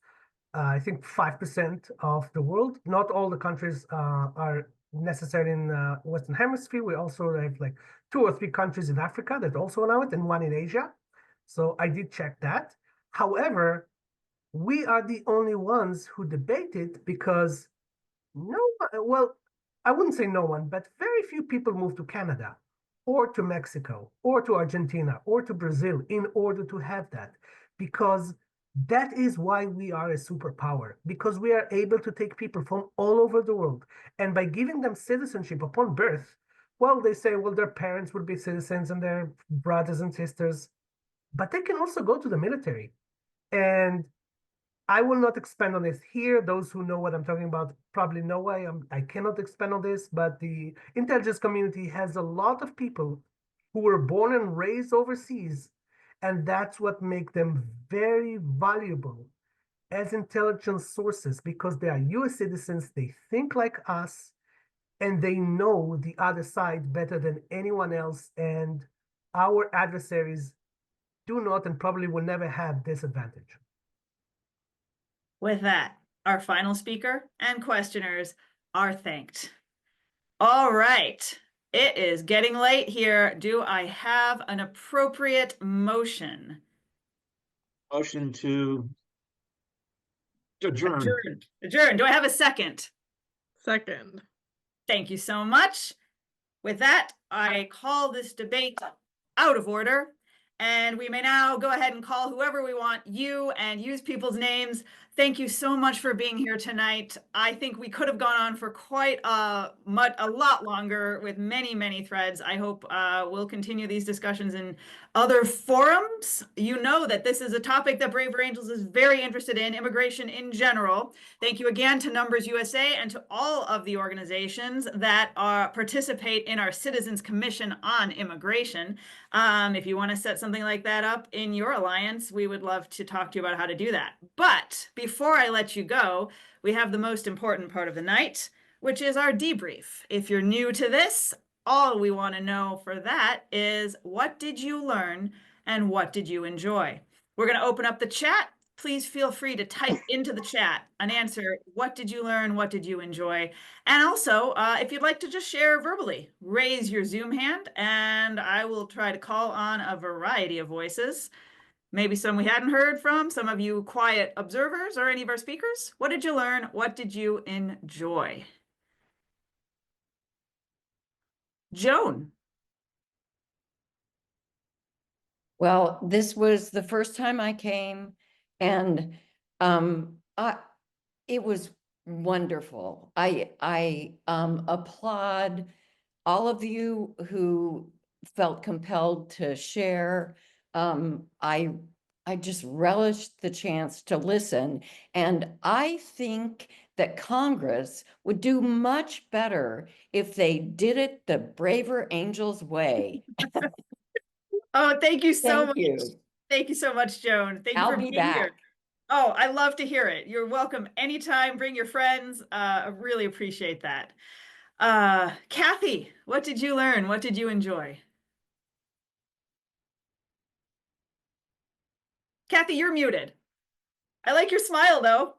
I think, 5% of the world. Not all the countries are necessarily in the Western Hemisphere. We also have like 2 or 3 countries in Africa that also allow it, and 1 in Asia. So I did check that. However, we are the only ones who debate it because I wouldn't say no one, but very few people move to Canada or to Mexico or to Argentina or to Brazil in order to have that, because That is why we are a superpower, because we are able to take people from all over the world. And by giving them citizenship upon birth, well, they say, well, their parents would be citizens and their brothers and sisters, but they can also go to the military. And I will not expand on this here. Those who know what I'm talking about probably know I cannot expand on this, but the intelligence community has a lot of people who were born and raised overseas, and that's what makes them very valuable as intelligence sources, because they are US citizens, they think like us, and they know the other side better than anyone else, and our adversaries do not and probably will never have this advantage. With that, our final speaker and questioners are thanked. All right, it is getting late here. Do I have an appropriate motion? Motion to adjourn. Adjourn. Do I have a second? Second. Thank you so much. With that, I call this debate out of order, and we may now go ahead and call whoever we want you and use people's names. Thank you so much for being here tonight. I think we could have gone on for quite a lot longer with many, many threads. I hope we'll continue these discussions in other forums. You know that this is a topic that Braver Angels is very interested in, immigration in general. Thank you again to Numbers USA and to all of the organizations that participate in our Citizens Commission on Immigration. If you want to set something like that up in your alliance, we would love to talk to you about how to do that. But before I let you go, we have the most important part of the night, which is our debrief. If you're new to this, all we want to know for that is, what did you learn and what did you enjoy? We're going to open up the chat. Please feel free to type into the chat an answer. What did you learn? What did you enjoy? And also, if you'd like to just share verbally, raise your Zoom hand and I will try to call on a variety of voices. Maybe some we hadn't heard from, some of you quiet observers or any of our speakers. What did you learn? What did you enjoy? Joan. Well, this was the first time I came, and it was wonderful. I applaud all of you who felt compelled to share. I just relished the chance to listen, and I think that Congress would do much better if they did it the Braver Angels way. Oh, thank you so much. You. Thank you so much, Joan. Thank you for being here. Oh, I love to hear it. You're welcome anytime. Bring your friends. I really appreciate that. Kathy, what did you learn? What did you enjoy? Kathy, you're muted. I like your smile, though.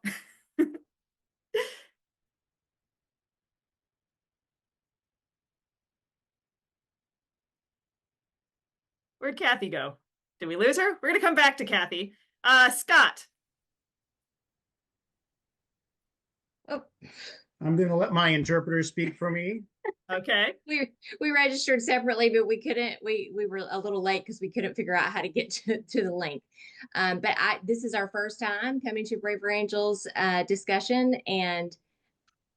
Where'd Kathy go? Did we lose her? We're going to come back to Kathy. Scott. Oh. I'm going to let my interpreter speak for me. Okay. We registered separately, but we couldn't. We were a little late because we couldn't figure out how to get to the link. But this is our first time coming to Braver Angels discussion, and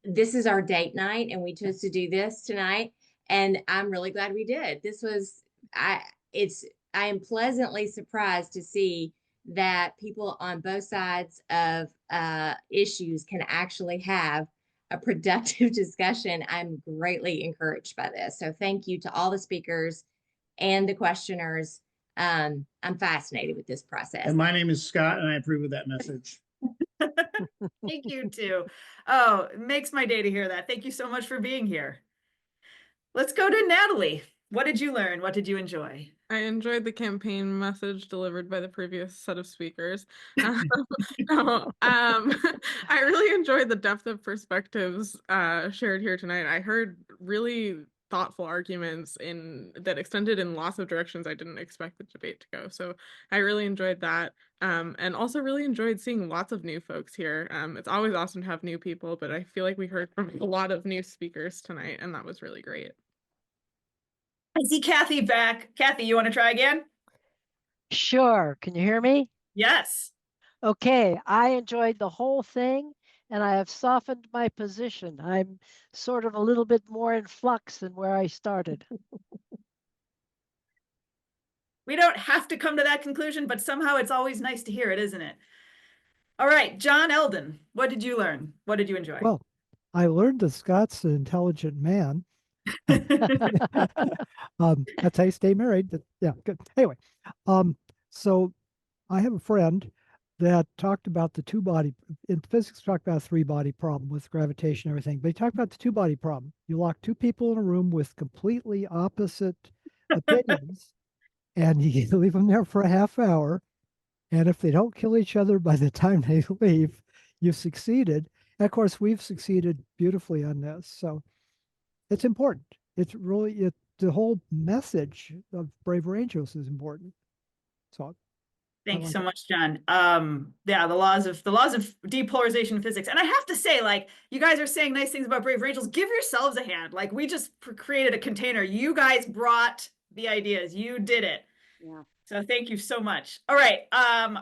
this is our date night, and we chose to do this tonight, and I'm really glad we did. This was I am pleasantly surprised to see that people on both sides of issues can actually have a productive discussion. I'm greatly encouraged by this. So thank you to all the speakers and the questioners. I'm fascinated with this process. And my name is Scott, and I approve of that message. Thank you too. Oh, it makes my day to hear that. Thank you so much for being here. Let's go to Natalie. What did you learn? What did you enjoy? I enjoyed the campaign message delivered by the previous set of speakers. I really enjoyed the depth of perspectives shared here tonight. I heard really thoughtful arguments that extended in lots of directions I didn't expect the debate to go. So I really enjoyed that, and also really enjoyed seeing lots of new folks here. It's always awesome to have new people, but I feel like we heard from a lot of new speakers tonight, and that was really great. I see Kathy back. Kathy, you want to try again? Sure. Can you hear me? Yes. Okay, I enjoyed the whole thing and I have softened my position. I'm sort of a little bit more in flux than where I started. We don't have to come to that conclusion, but somehow it's always nice to hear it, isn't it? All right, John Eldon, what did you learn? What did you enjoy? Well, I learned that Scott's an intelligent man. That's how you stay married. Yeah, good. Anyway, so I have a friend that talked about the two body in physics, talked about a three body problem with gravitation and everything, but he talked about the two body problem. You lock two people in a room with completely opposite opinions and you leave them there for a half hour. And if they don't kill each other by the time they leave, you've succeeded. And of course, we've succeeded beautifully on this. So it's important. It's really the whole message of Braver Angels is important. So Thanks so much, John. Yeah, the laws of depolarization in physics. And I have to say, like, you guys are saying nice things about Brave Angels. Give yourselves a hand. Like, we just created a container. You guys brought the ideas. You did it. Yeah. So thank you so much. All right. I'm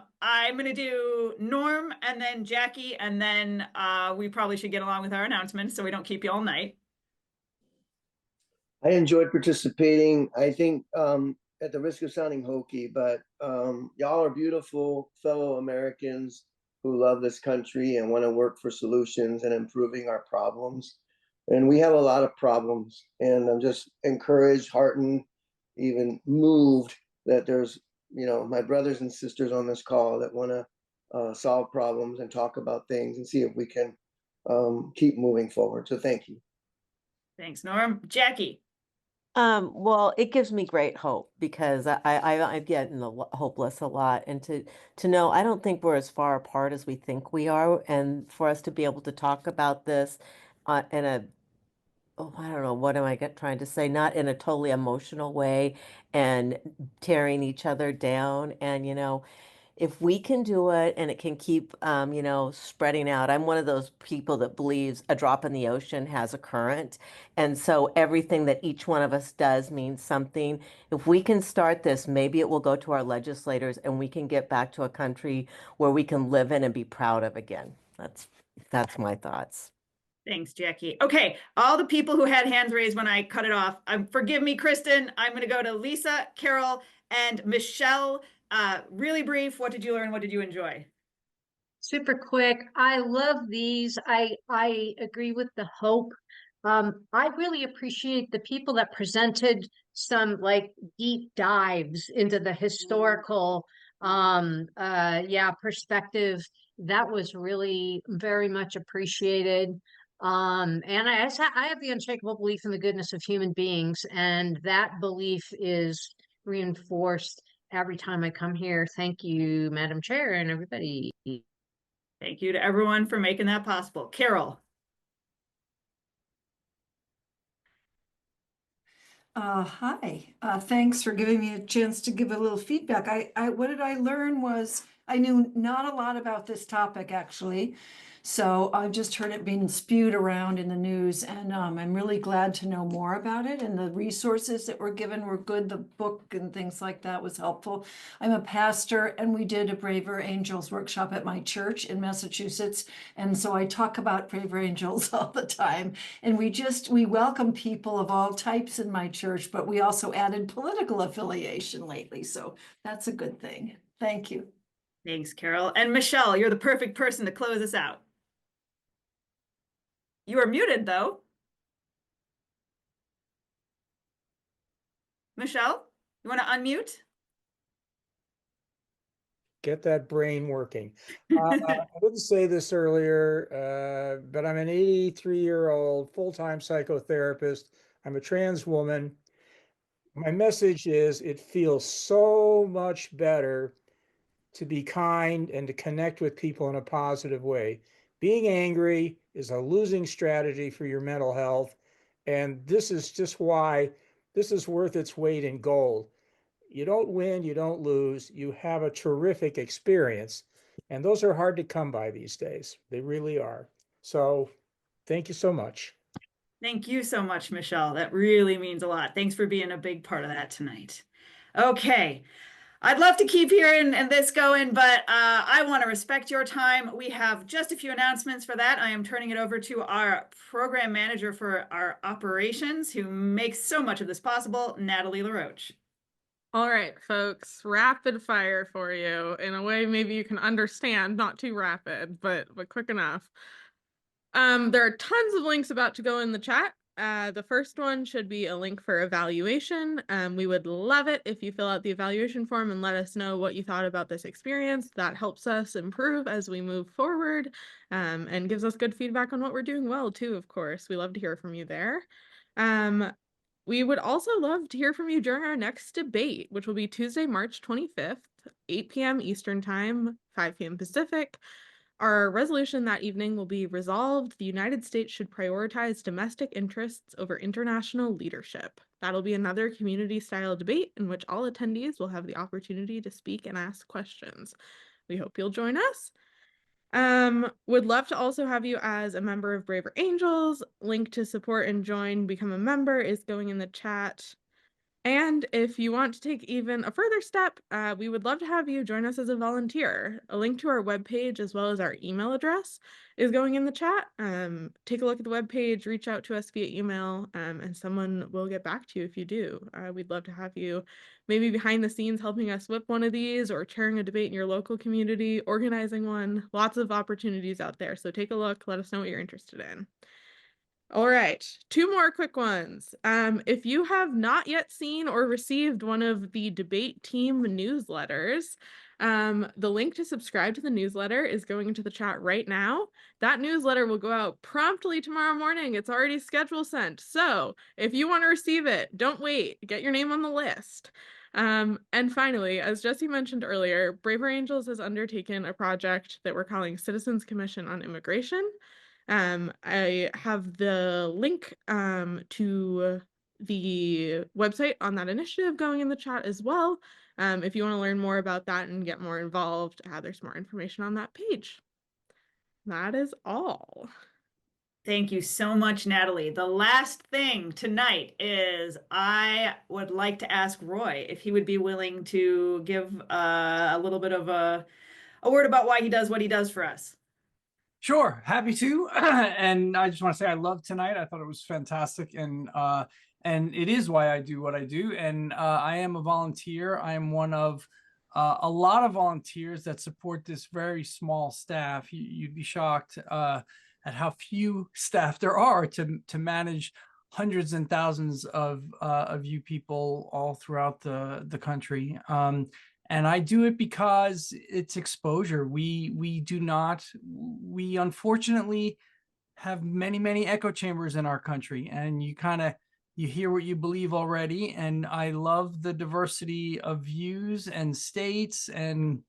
gonna do Norm and then Jackie, and then we probably should get along with our announcements so we don't keep you all night. I enjoyed participating. I think at the risk of sounding hokey, but y'all are beautiful fellow Americans who love this country and want to work for solutions and improving our problems. And we have a lot of problems, and I'm just encouraged, heartened, even moved that there's, you know, my brothers and sisters on this call that want to solve problems and talk about things and see if we can keep moving forward. So thank you. Thanks, Norm. Jackie. Well, it gives me great hope because I've gotten hopeless a lot, and to know I don't think we're as far apart as we think we are, and for us to be able to talk about this in a I don't know, what am I trying to say? Not in a totally emotional way and tearing each other down, and if we can do it and it can keep spreading out. I'm one of those people that believes a drop in the ocean has a current, and so everything that each one of us does means something. If we can start this, maybe it will go to our legislators and we can get back to a country where we can live in and be proud of again. That's my thoughts. Thanks, Jackie. Okay, all the people who had hands raised when I cut it off, forgive me, Kristen. I'm going to go to Lisa, Carol, and Michelle. Really brief. What did you learn? What did you enjoy? Super quick. I love these. I agree with the hope. I really appreciate the people that presented some like deep dives into the historical perspective. That was really very much appreciated. And I have the unshakable belief in the goodness of human beings, and that belief is reinforced every time I come here. Thank you, Madam Chair, and everybody. Thank you to everyone for making that possible. Carol. Hi. Thanks for giving me a chance to give a little feedback. What did I learn was I knew not a lot about this topic actually. So I've just heard it being spewed around in the news, and I'm really glad to know more about it. And the resources that were given were good. The book and things like that was helpful. I'm a pastor, and we did a Braver Angels workshop at my church in Massachusetts. And so I talk about Braver Angels all the time. And we welcome people of all types in my church, but we also added political affiliation lately. So that's a good thing. Thank you. Thanks, Carol. And Michelle, you're the perfect person to close us out. You are muted, though. Michelle, you want to unmute? Get that brain working. I didn't say this earlier, but I'm an 83-year-old full-time psychotherapist. I'm a trans woman. My message is it feels so much better to be kind and to connect with people in a positive way. Being angry is a losing strategy for your mental health. And this is just why this is worth its weight in gold. You don't win, you don't lose, you have a terrific experience. And those are hard to come by these days. They really are. So thank you so much. Thank you so much, Michelle. That really means a lot. Thanks for being a big part of that tonight. Okay. I'd love to keep hearing and this going, but I want to respect your time. We have just a few announcements for that. I am turning it over to our program manager for our operations, who makes so much of this possible, Natalie LaRoche. All right, folks, rapid fire for you in a way maybe you can understand, not too rapid, but quick enough. There are tons of links about to go in the chat. The first one should be a link for evaluation. We would love it if you fill out the evaluation form and let us know what you thought about this experience. That helps us improve as we move forward, and gives us good feedback on what we're doing well too, of course. We love to hear from you there. We would also love to hear from you during our next debate, which will be Tuesday, March 25th, 8 p.m. Eastern Time, 5 p.m. Pacific. Our resolution that evening will be resolved: the United States should prioritize domestic interests over international leadership. That'll be another community-style debate in which all attendees will have the opportunity to speak and ask questions. We hope you'll join us. Would love to also have you as a member of Braver Angels. Link to support and join, become a member is going in the chat. And if you want to take even a further step, we would love to have you join us as a volunteer. A link to our webpage as well as our email address is going in the chat. Take a look at the webpage, reach out to us via email, and someone will get back to you if you do. We'd love to have you maybe behind the scenes helping us whip one of these, or chairing a debate in your local community, organizing one. Lots of opportunities out there. So take a look, let us know what you're interested in. All right, two more quick ones. If you have not yet seen or received one of the debate team newsletters, the link to subscribe to the newsletter is going into the chat right now. That newsletter will go out promptly tomorrow morning. It's already schedule sent. So if you want to receive it, don't wait. Get your name on the list. And finally, as Jesse mentioned earlier, Braver Angels has undertaken a project that we're calling Citizens Commission on Immigration. I have the link to the website on that initiative going in the chat as well. If you want to learn more about that and get more involved, there's more information on that page. That is all. Thank you so much, Natalie. The last thing tonight is I would like to ask Roy if he would be willing to give a little bit of a word about why he does what he does for us. Sure, happy to. And I just want to say I loved tonight. I thought it was fantastic, and it is why I do what I do. And I am a volunteer. I am one of a lot of volunteers that support this very small staff. You'd be shocked at how few staff there are to manage hundreds and thousands of you people all throughout the country. And I do it because it's exposure. We unfortunately have many echo chambers in our country, and you hear what you believe already. And I love the diversity of views and states and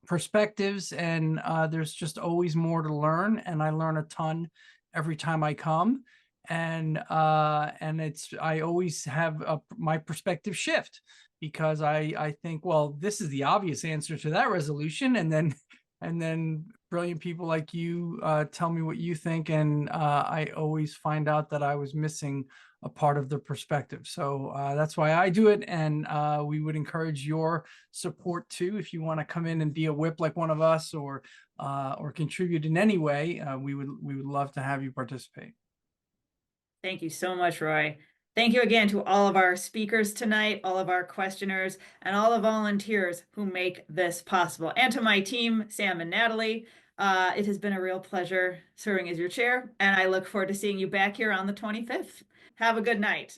perspectives, and there's just always more to learn, and I learn a ton every time I come. And I always have my perspective shift, because I think, well, this is the obvious answer to that resolution, and then brilliant people like you tell me what you think, and I always find out that I was missing a part of the perspective. So that's why I do it, and we would encourage your support too. If you want to come in and be a whip like one of us, or contribute in any way, we would love to have you participate. Thank you so much, Roy. Thank you again to all of our speakers tonight, all of our questioners, and all the volunteers who make this possible. And to my team, Sam and Natalie, it has been a real pleasure serving as your chair, and I look forward to seeing you back here on the 25th. Have a good night.